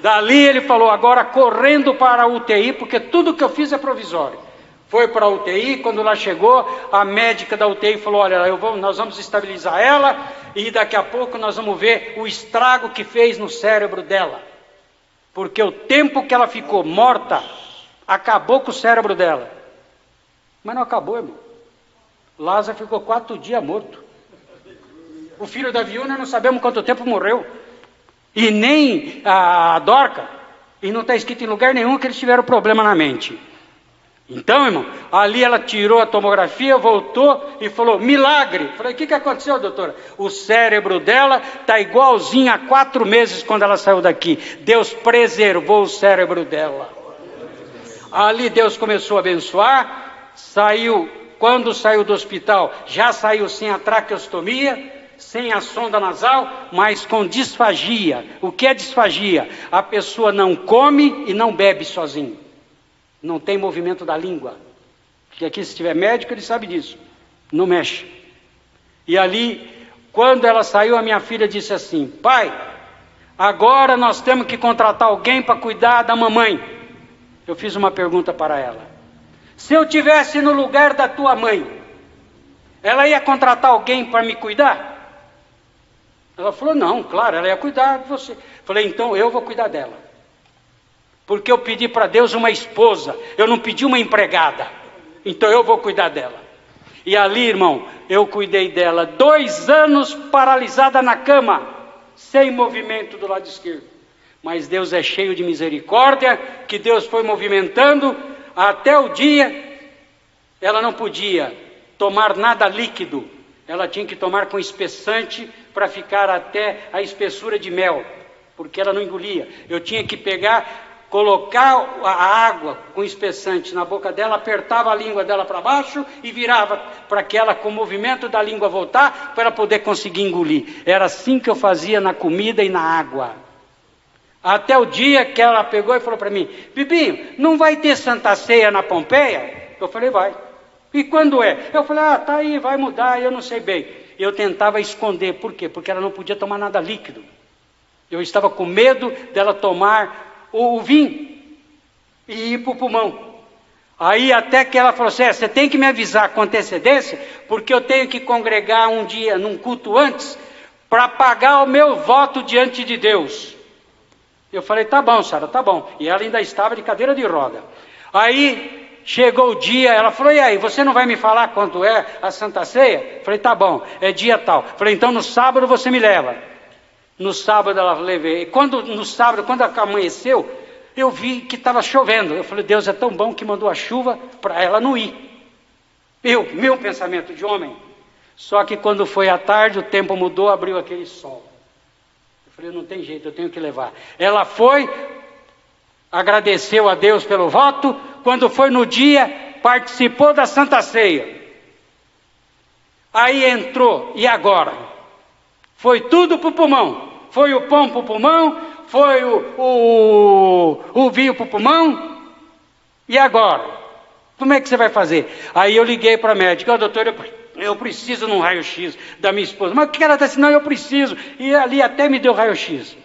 Dali ele falou, agora correndo para a UTI, porque tudo que eu fiz é provisório. Foi para a UTI, quando lá chegou, a médica da UTI falou, olha, nós vamos estabilizar ela, e daqui a pouco nós vamos ver o estrago que fez no cérebro dela. Porque o tempo que ela ficou morta, acabou com o cérebro dela. Mas não acabou, irmão. Lázaro ficou 4 dias morto. O filho da viúva, não sabemos quanto tempo morreu. E nem a Dorca. E não está escrito em lugar nenhum que eles tiveram problema na mente. Então, irmão, ali ela tirou a tomografia, voltou e falou, milagre. Falei, o que aconteceu, doutora? O cérebro dela está igualzinho há 4 meses quando ela saiu daqui. Deus preservou o cérebro dela. Ali Deus começou a abençoar, quando saiu do hospital, já saiu sem a traqueostomia, sem a sonda nasal, mas com disfagia. O que é disfagia? A pessoa não come e não bebe sozinho. Não tem movimento da língua. Porque aqui, se tiver médico, ele sabe disso. Não mexe. E ali, quando ela saiu, a minha filha disse assim, pai, agora nós temos que contratar alguém para cuidar da mamãe. Eu fiz uma pergunta para ela. Se eu tivesse no lugar da tua mãe, ela ia contratar alguém para me cuidar? Ela falou, não, claro, ela ia cuidar de você. Falei, então eu vou cuidar dela. Porque eu pedi para Deus uma esposa, eu não pedi uma empregada. Então eu vou cuidar dela. E ali, irmão, eu cuidei dela 2 anos paralisada na cama, sem movimento do lado esquerdo. Mas Deus é cheio de misericórdia, que Deus foi movimentando até o dia. Ela não podia tomar nada líquido, ela tinha que tomar com espessante para ficar até a espessura de mel, porque ela não engolia. Eu tinha que colocar a água com espessante na boca dela, apertava a língua dela para baixo e virava para que ela, com o movimento da língua, voltar, para ela poder conseguir engolir. Era assim que eu fazia na comida e na água. Até o dia que ela pegou e falou para mim, Bibinho, não vai ter Santa Ceia na Pompeia? Eu falei, vai. E quando é? Eu falei, tá aí, vai mudar, eu não sei bem. Eu tentava esconder, por quê? Porque ela não podia tomar nada líquido. Eu estava com medo dela tomar o vinho e ir para o pulmão. Aí até que ela falou assim, você tem que me avisar com antecedência, porque eu tenho que congregar um dia num culto antes, para pagar o meu voto diante de Deus. Eu falei, tá bom, Sara, tá bom. E ela ainda estava de cadeira de roda. Aí chegou o dia, ela falou, e aí, você não vai me falar quando é a Santa Ceia? Eu falei, tá bom, é dia tal. Eu falei, então no sábado você me leva. No sábado ela levei. No sábado, quando amanheceu, eu vi que estava chovendo. Eu falei, Deus é tão bom que mandou a chuva para ela não ir. Meu pensamento de homem. Só que quando foi à tarde, o tempo mudou, abriu aquele sol. Eu falei, não tem jeito, eu tenho que levar. Ela foi, agradeceu a Deus pelo voto, quando foi no dia, participou da Santa Ceia. Aí entrou, e agora? Foi tudo para o pulmão. Foi o pão para o pulmão, foi o vinho para o pulmão. E agora? Como é que você vai fazer? Aí eu liguei para a médica, doutor, eu preciso de um raio-x da minha esposa. Mas o que ela está assim? Não, eu preciso. E ali até me deu raio-x.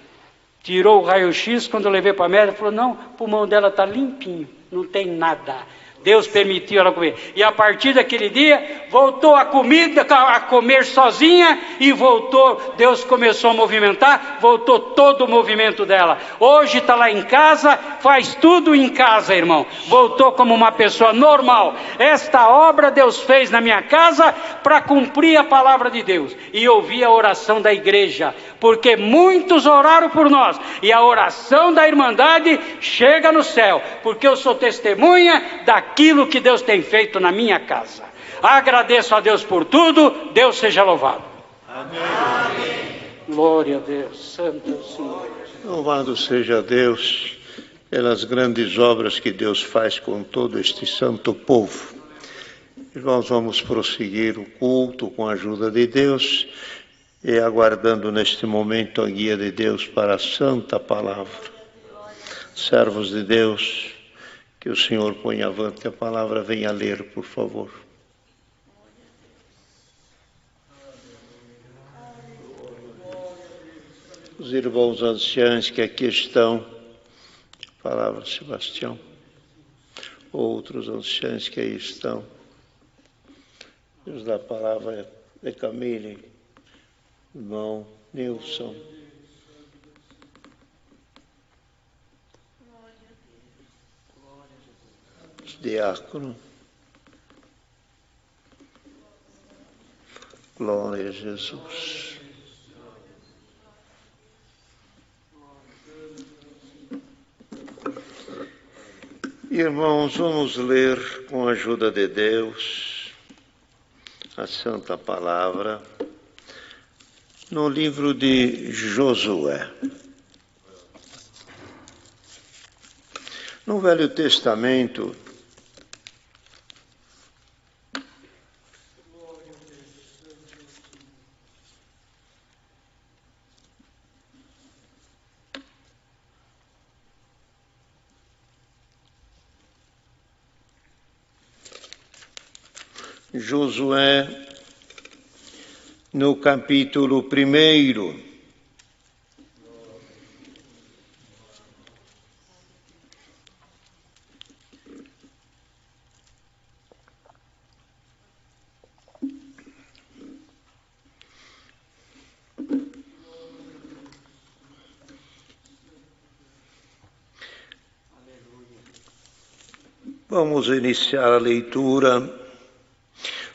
Tirou o raio-x, quando eu levei para a médica, falou, não, o pulmão dela está limpinho, não tem nada. Deus permitiu ela comer. E a partir daquele dia, voltou a comer sozinha e voltou, Deus começou a movimentar, voltou todo o movimento dela. Hoje está lá em casa, faz tudo em casa, irmão. Voltou como uma pessoa normal. Esta obra Deus fez na minha casa para cumprir a palavra de Deus. E ouvir a oração da igreja, porque muitos oraram por nós. E a oração da Irmandade chega no céu, porque eu sou testemunha daquilo que Deus tem feito na minha casa. Agradeço a Deus por tudo, Deus seja louvado. Amém. Glória a Deus, santo é o Senhor. Louvado seja Deus pelas grandes obras que Deus faz com todo este santo povo. Irmãos, vamos prosseguir o culto com a ajuda de Deus e aguardando neste momento a guia de Deus para a santa palavra. Servos de Deus, que o Senhor ponha avante a palavra, venha ler, por favor. Os irmãos anciãos que aqui estão, palavra Sebastião, outros anciãos que aí estão, Deus da palavra de Camille, irmão Nilson. Diácono. Glória a Jesus. Irmãos, vamos ler com a ajuda de Deus a Santa Palavra no livro de Josué. No Velho Testamento, Josué, no capítulo 1, vamos iniciar a leitura.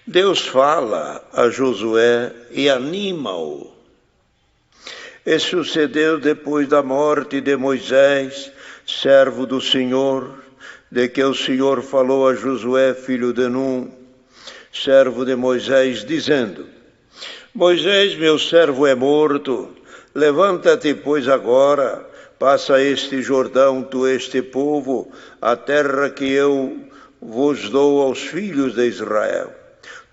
Deus fala a Josué e anima-o. E sucedeu depois da morte de Moisés, servo do Senhor, de que o Senhor falou a Josué, filho de Num, servo de Moisés, dizendo: Moisés, meu servo, é morto. Levanta-te, pois, agora, passa este Jordão, tu este povo, a terra que eu vos dou aos filhos de Israel.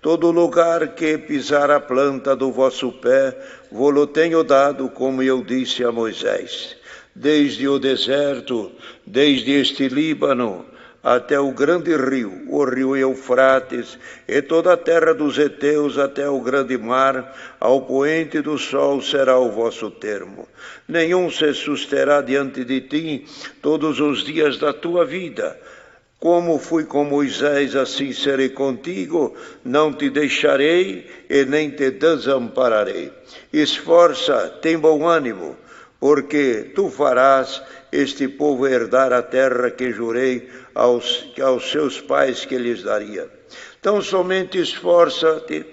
Todo lugar que pisar a planta do vosso pé, vou-lo tenho dado, como eu disse a Moisés. Desde o deserto, desde este Líbano, até o grande rio, o rio Eufrates, e toda a terra dos heteus até o grande mar, ao poente do sol será o vosso termo. Nenhum se susterá diante de ti todos os dias da tua vida. Como fui com Moisés, assim serei contigo, não te deixarei e nem te desampararei. Esforça, tem bom ânimo, porque tu farás este povo herdar a terra que jurei aos seus pais que lhes daria. Então somente esforça-te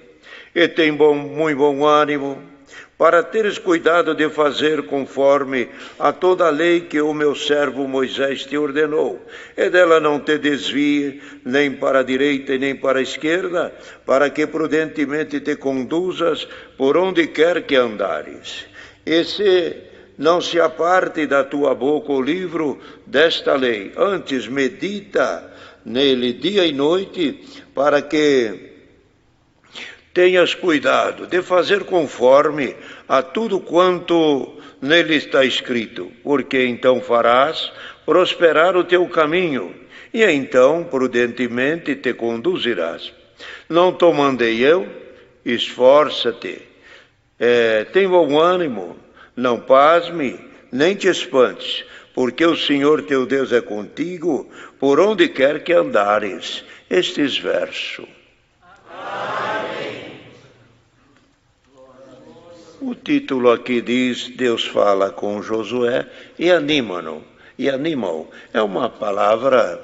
e tem muito bom ânimo, para teres cuidado de fazer conforme a toda a lei que o meu servo Moisés te ordenou, e dela não te desvie, nem para a direita e nem para a esquerda, para que prudentemente te conduzas por onde quer que andares. E se não se aparte da tua boca o livro desta lei, antes medita nele dia e noite, para que tenhas cuidado de fazer conforme a tudo quanto nele está escrito, porque então farás prosperar o teu caminho, e então prudentemente te conduzirás. Não te mandei eu? Esforça-te, tem bom ânimo, não pasme, nem te espantes, porque o Senhor teu Deus é contigo, por onde quer que andares. Estes versos. Amém. O título aqui diz, Deus fala com Josué e anima-o. É uma palavra,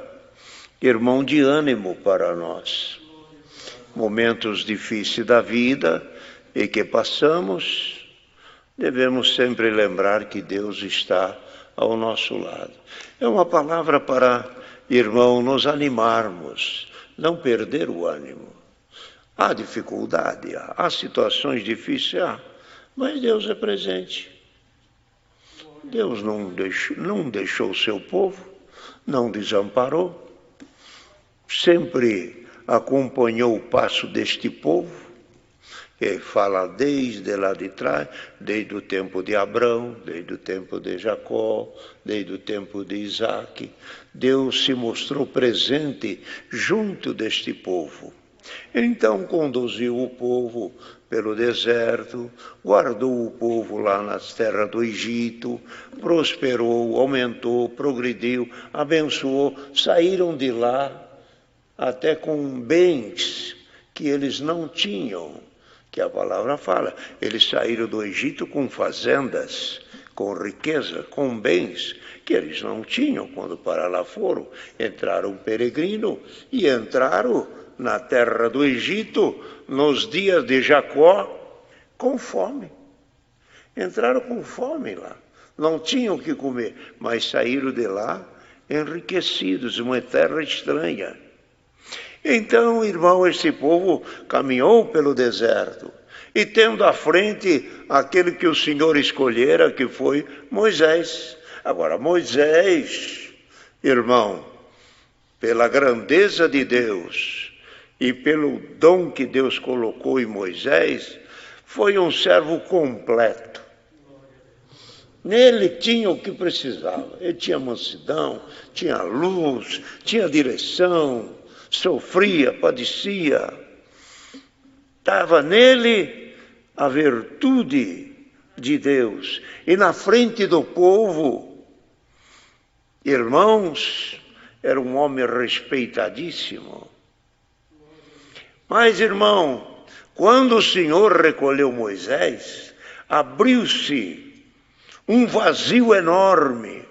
irmão, de ânimo para nós. Momentos difíceis da vida e que passamos, devemos sempre lembrar que Deus está ao nosso lado. É uma palavra para, irmão, nos animarmos, não perder o ânimo. Há dificuldade, há situações difíceis, mas Deus é presente. Deus não deixou o seu povo, não desamparou, sempre acompanhou o passo deste povo, que fala desde lá de trás, desde o tempo de Abraão, desde o tempo de Jacó, desde o tempo de Isaac. Deus se mostrou presente junto deste povo. Então conduziu o povo pelo deserto, guardou o povo lá nas terras do Egito, prosperou, aumentou, progrediu, abençoou, saíram de lá até com bens que eles não tinham, que a palavra fala. Eles saíram do Egito com fazendas, com riqueza, com bens que eles não tinham quando para lá foram. Entraram peregrino e entraram na terra do Egito, nos dias de Jacó, com fome. Entraram com fome lá. Não tinham o que comer, mas saíram de lá enriquecidos, uma terra estranha. Então, irmão, esse povo caminhou pelo deserto, e tendo à frente aquele que o Senhor escolhera, que foi Moisés. Agora, Moisés, irmão, pela grandeza de Deus e pelo dom que Deus colocou em Moisés, foi um servo completo. Nele tinha o que precisava. Ele tinha mansidão, tinha luz, tinha direção, sofria, padecia. Estava nele a virtude de Deus. E na frente do povo, irmãos, era um homem respeitadíssimo. Mas, irmão, quando o Senhor recolheu Moisés, abriu-se um vazio enorme.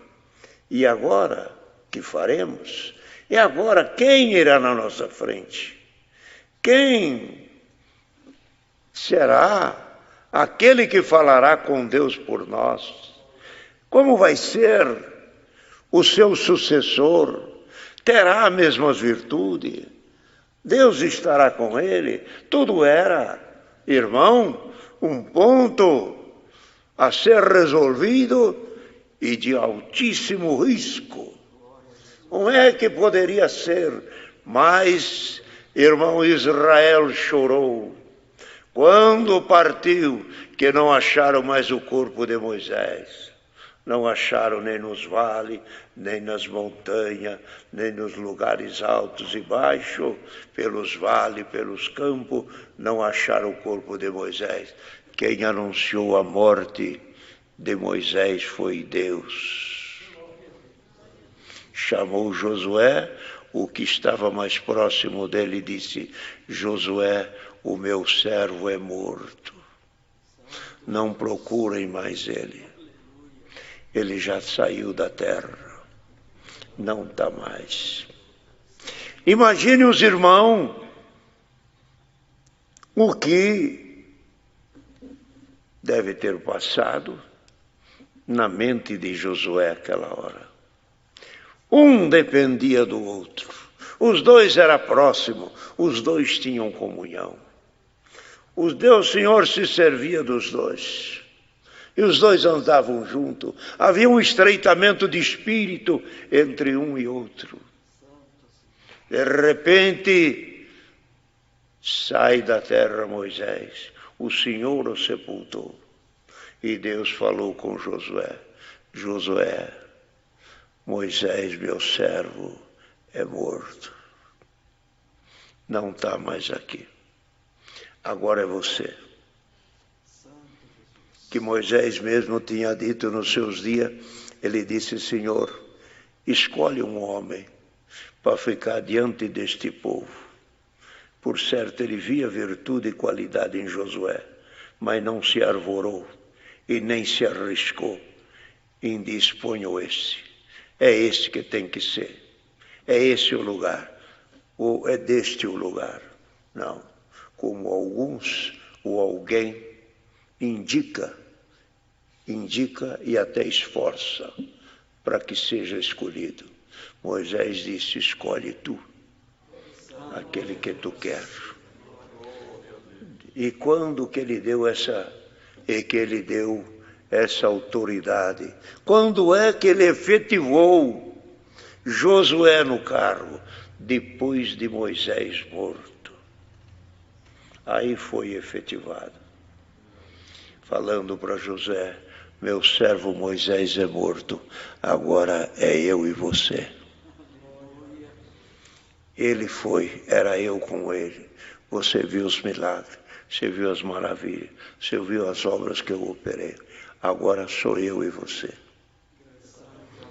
E agora, o que faremos? E agora, quem irá na nossa frente? Quem será aquele que falará com Deus por nós? Como vai ser o seu sucessor? Terá as mesmas virtudes? Deus estará com ele? Tudo era, irmão, um ponto a ser resolvido e de altíssimo risco. Como é que poderia ser? Mas, irmão, Israel chorou quando partiu, que não acharam mais o corpo de Moisés. Não acharam nem nos vales, nem nas montanhas, nem nos lugares altos e baixos, pelos vales, pelos campos, não acharam o corpo de Moisés. Quem anunciou a morte de Moisés foi Deus. Chamou Josué, o que estava mais próximo dele disse: Josué, o meu servo é morto. Não procurem mais ele. Ele já saiu da terra. Não está mais. Imagine os irmãos o que deve ter passado na mente de Josué aquela hora. Um dependia do outro. Os dois eram próximos, os dois tinham comunhão. O Deus Senhor se servia dos dois. E os dois andavam juntos. Havia um estreitamento de espírito entre um e outro. De repente, sai da terra Moisés. O Senhor o sepultou. E Deus falou com Josué. Josué, Moisés, meu servo, é morto. Não está mais aqui. Agora é você. Que Moisés mesmo tinha dito nos seus dias, ele disse, Senhor, escolhe um homem para ficar diante deste povo. Por certo, ele via virtude e qualidade em Josué, mas não se arvorou e nem se arriscou em dizer, ponho esse. É esse que tem que ser. É esse o lugar. Ou é deste o lugar. Não. Como alguns ou alguém indica e até esforça para que seja escolhido. Moisés disse, escolhe tu, aquele que tu queres. E quando que ele deu essa autoridade? Quando é que ele efetivou Josué no cargo? Depois de Moisés morto. Aí foi efetivado. Falando para Josué, meu servo Moisés é morto, agora é eu e você. Ele foi, era eu com ele. Você viu os milagres, você viu as maravilhas, você viu as obras que eu operei. Agora sou eu e você.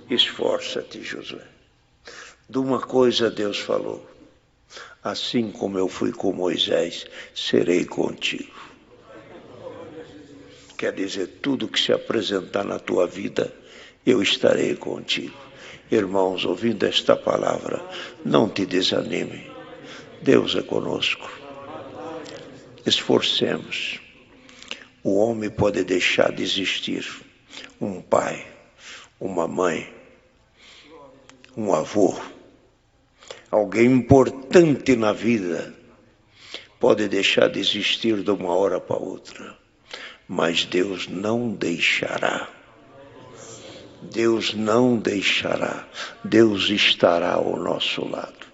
Esforça-te, Josué. De uma coisa Deus falou, assim como eu fui com Moisés, serei contigo. Quer dizer, tudo que se apresentar na tua vida, eu estarei contigo. Irmãos, ouvindo esta palavra, não te desanime. Deus é conosco. Esforcemos. O homem pode deixar de existir. Um pai, uma mãe, um avô, alguém importante na vida, pode deixar de existir de uma hora para outra. Mas Deus não deixará. Deus não deixará. Deus estará ao nosso lado.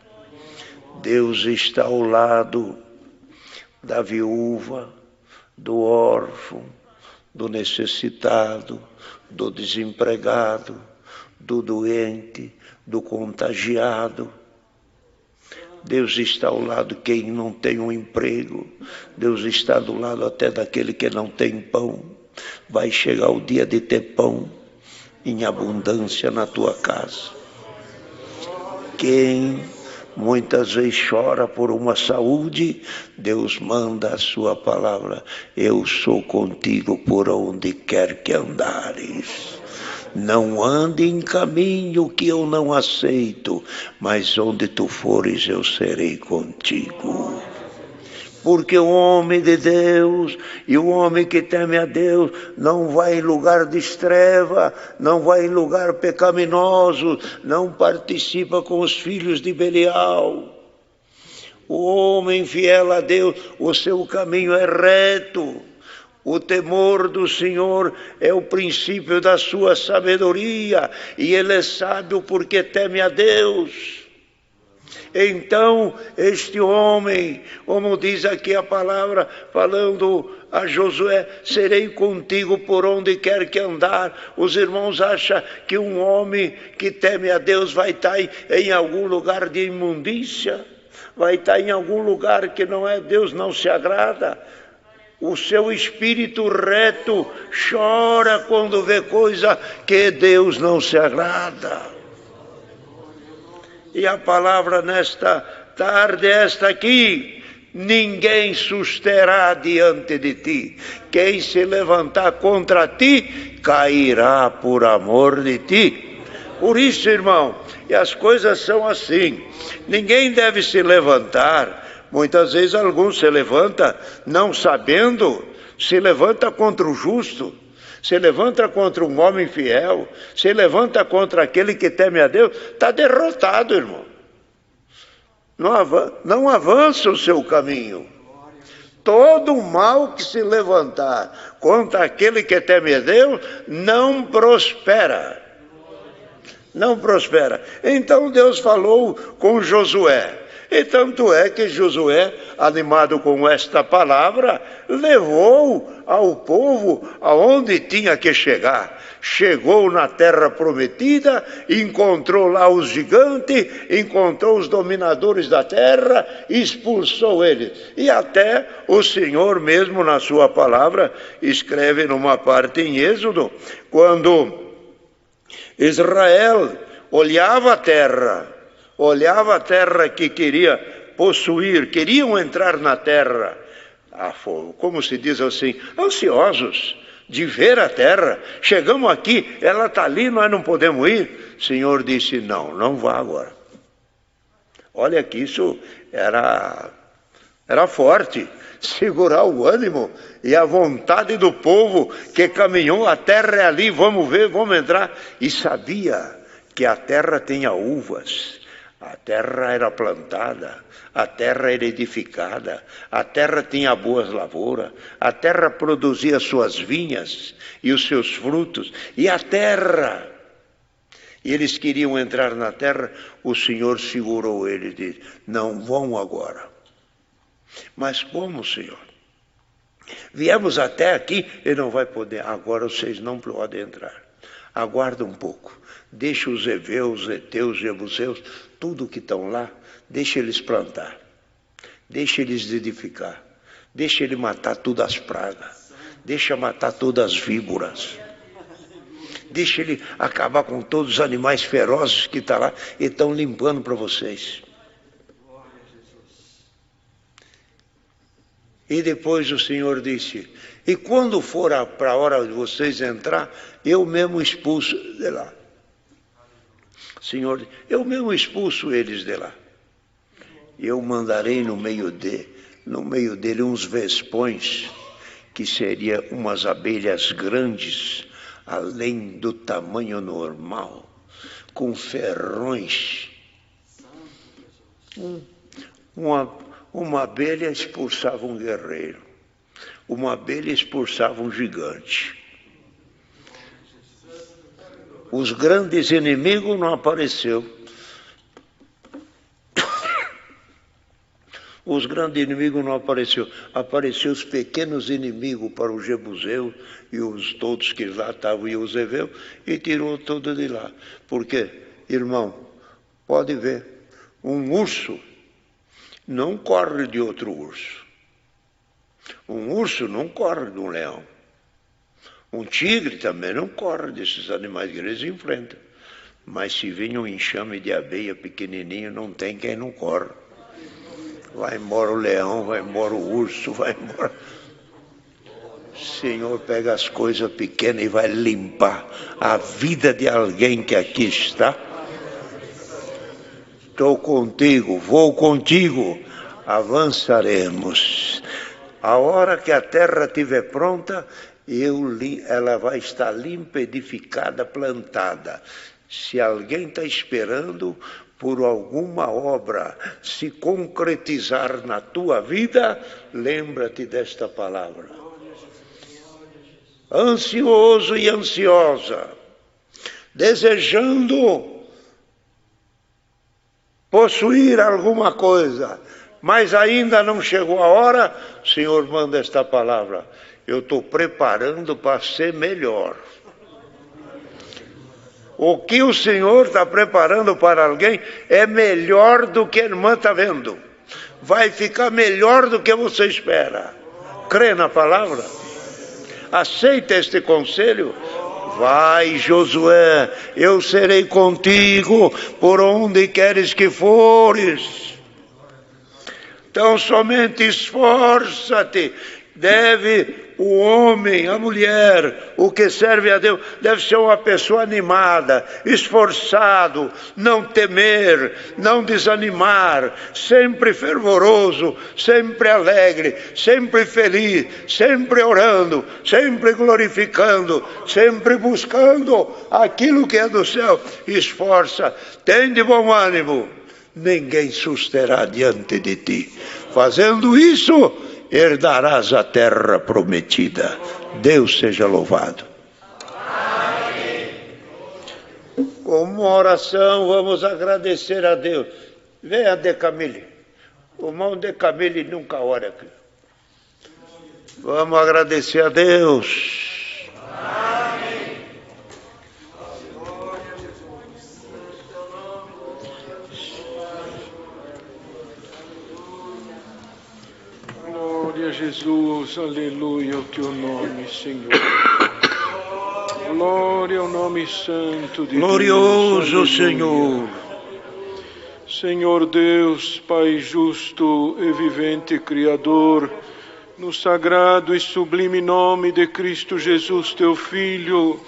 Deus está ao lado da viúva, do órfão, do necessitado, do desempregado, do doente, do contagiado. Deus está ao lado de quem não tem um emprego. Deus está do lado até daquele que não tem pão. Vai chegar o dia de ter pão em abundância na tua casa. Quem muitas vezes chora por uma saúde, Deus manda a sua palavra. Eu sou contigo por onde quer que andares. Não ande em caminho que eu não aceito, mas onde tu fores eu serei contigo. Porque o homem de Deus e o homem que teme a Deus não vai em lugar de treva, não vai em lugar pecaminoso, não participa com os filhos de Belial. O homem fiel a Deus, o seu caminho é reto. O temor do Senhor é o princípio da sua sabedoria, e ele é sábio porque teme a Deus. Então, este homem, como diz aqui a palavra, falando a Josué, serei contigo por onde quer que andar. Os irmãos acham que um homem que teme a Deus vai estar em algum lugar de imundícia, vai estar em algum lugar que não é Deus, não se agrada. O seu espírito reto chora quando vê coisa que Deus não se agrada. E a palavra nesta tarde é esta aqui: ninguém susterá diante de ti. Quem se levantar contra ti, cairá por amor de ti. Por isso, irmão, e as coisas são assim. Ninguém deve se levantar. Muitas vezes alguns se levantam não sabendo, se levanta contra o justo, se levanta contra um homem fiel, se levanta contra aquele que teme a Deus, está derrotado, irmão. Não avança o seu caminho. todo mal que se levantar contra aquele que teme a Deus, não prospera. Não prospera. Então Deus falou com Josué. E tanto é que Josué, animado com esta palavra, levou ao povo aonde tinha que chegar. Chegou na terra prometida, encontrou lá os gigantes, encontrou os dominadores da terra, expulsou eles. E até o Senhor mesmo, na sua palavra, escreve numa parte em Êxodo, quando Israel olhava a terra que queria possuir, queriam entrar na terra, como se diz assim, ansiosos de ver a terra. Chegamos aqui, ela está ali, nós não podemos ir. O Senhor disse, não vá agora. Olha que isso era forte, segurar o ânimo e a vontade do povo que caminhou, a terra é ali, vamos ver, vamos entrar. E sabia que a terra tinha uvas, a terra era plantada, a terra era edificada, a terra tinha boas lavouras, a terra produzia suas vinhas e os seus frutos, e a terra... E eles queriam entrar na terra, o Senhor segurou eles e disse, não vão agora. Mas como, Senhor? Viemos até aqui e não vai poder. Agora vocês não podem entrar. Aguarda um pouco. Deixa os heveus, heteus, jebuseus, tudo que estão lá, deixa eles plantar. Deixa eles edificar. Deixa ele matar todas as pragas. Deixa matar todas as víboras. Deixa ele acabar com todos os animais ferozes que estão lá e estão limpando para vocês. E depois o Senhor disse, e quando for para a hora de vocês entrar, eu mesmo expulso de lá. Senhor, eu mesmo expulso eles de lá. Eu mandarei no meio dele uns vespões, que seriam umas abelhas grandes, além do tamanho normal, com ferrões. Uma abelha expulsava um guerreiro, uma abelha expulsava um gigante. Os grandes inimigos não apareceram. Os grandes inimigos não apareceram. Apareceram os pequenos inimigos para o Jebuseu e os todos que lá estavam e os heveus, e tirou tudo de lá. Porque, irmão, pode ver, um urso não corre de outro urso. Um urso não corre de um leão. Um tigre também não corre desses animais que eles enfrentam. Mas se vinha um enxame de abelha pequenininho, não tem quem não corre. Vai embora o leão, vai embora o urso, vai embora. O Senhor pega as coisas pequenas e vai limpar a vida de alguém que aqui está. Estou contigo, vou contigo, avançaremos. A hora que a terra estiver pronta, ela vai estar limpa, edificada, plantada. Se alguém está esperando por alguma obra se concretizar na tua vida, lembra-te desta palavra. Ansioso e ansiosa, desejando possuir alguma coisa, mas ainda não chegou a hora, o Senhor manda esta palavra. Eu estou preparando para ser melhor. O que o Senhor está preparando para alguém é melhor do que a irmã está vendo. Vai ficar melhor do que você espera. Crê na palavra? Aceita este conselho? Vai, Josué, eu serei contigo por onde queres que fores. Então somente esforça-te. Deve o homem, a mulher, o que serve a Deus, deve ser uma pessoa animada, esforçado, não temer, não desanimar, sempre fervoroso, sempre alegre, sempre feliz, sempre orando, sempre glorificando, sempre buscando aquilo que é do céu. Esforça, tem de bom ânimo, ninguém susterá diante de ti. Fazendo isso, herdarás a terra prometida. Deus seja louvado. Como oração, vamos agradecer a Deus. Venha, Decamile. O irmão Decamile nunca ora aqui. Vamos agradecer a Deus. Glória a Jesus, aleluia ao teu nome, Senhor. Glória ao nome santo de Glorioso Deus. Senhor. Senhor Deus, Pai justo e vivente Criador, no sagrado e sublime nome de Cristo Jesus, teu Filho,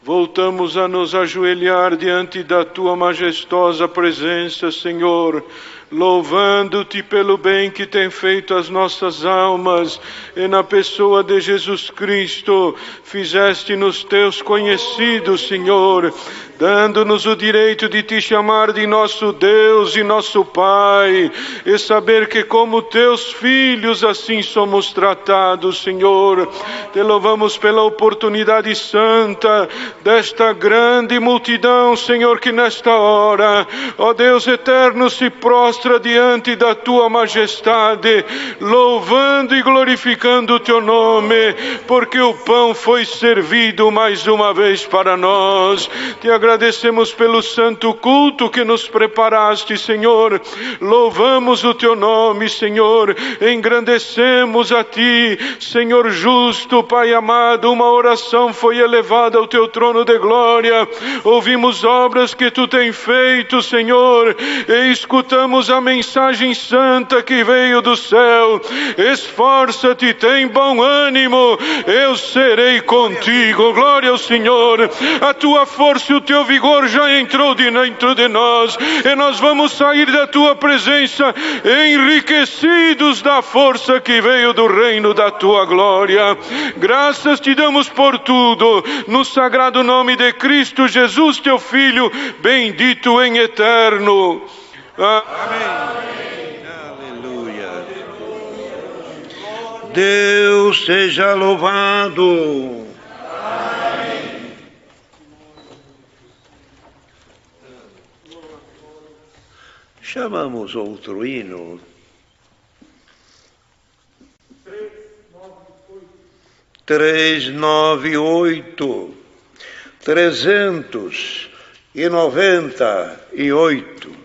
voltamos a nos ajoelhar diante da tua majestosa presença, Senhor, louvando-te pelo bem que tem feito às nossas almas, e na pessoa de Jesus Cristo fizeste-nos teus conhecidos, Senhor, dando-nos o direito de te chamar de nosso Deus e nosso Pai, e saber que como teus filhos assim somos tratados, Senhor. Te louvamos pela oportunidade santa desta grande multidão, Senhor, que nesta hora, ó Deus eterno, se prostra diante da tua majestade, louvando e glorificando o teu nome, porque o pão foi servido mais uma vez para nós. Te agradecemos pelo santo culto que nos preparaste, Senhor. Louvamos o teu nome, Senhor. Engrandecemos a ti, Senhor justo, Pai amado. Uma oração foi elevada ao teu trono de glória. Ouvimos obras que tu tens feito, Senhor, e escutamos a mensagem santa que veio do céu. Esforça-te, tem bom ânimo, eu serei contigo. Glória ao Senhor. A tua força e o teu vigor já entrou dentro de nós, e nós vamos sair da tua presença enriquecidos da força que veio do reino da tua glória. Graças te damos por tudo, no sagrado nome de Cristo Jesus, teu Filho, bendito em eterno. Amém. Aleluia. Deus seja louvado. Chamamos outro hino. 398. 398.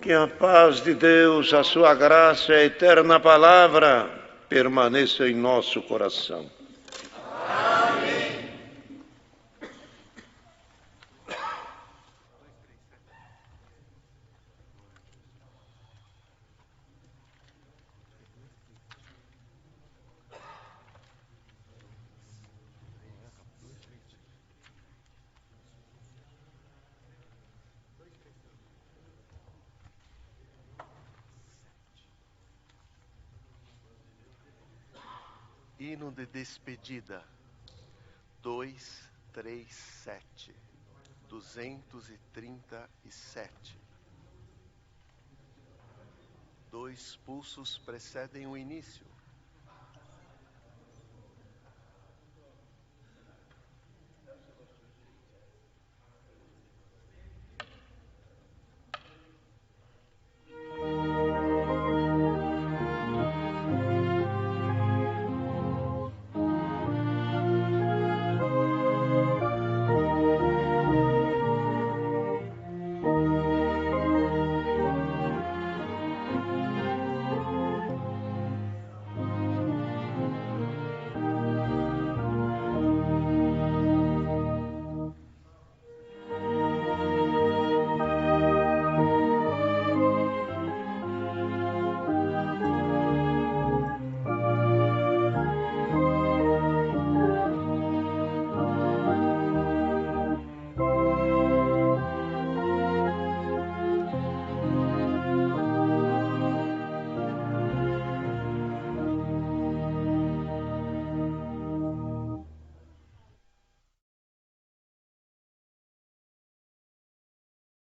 Que a paz de Deus, a sua graça e a eterna palavra permaneça em nosso coração. Amém. Hino de despedida 237. 237. 2 pulsos precedem o início.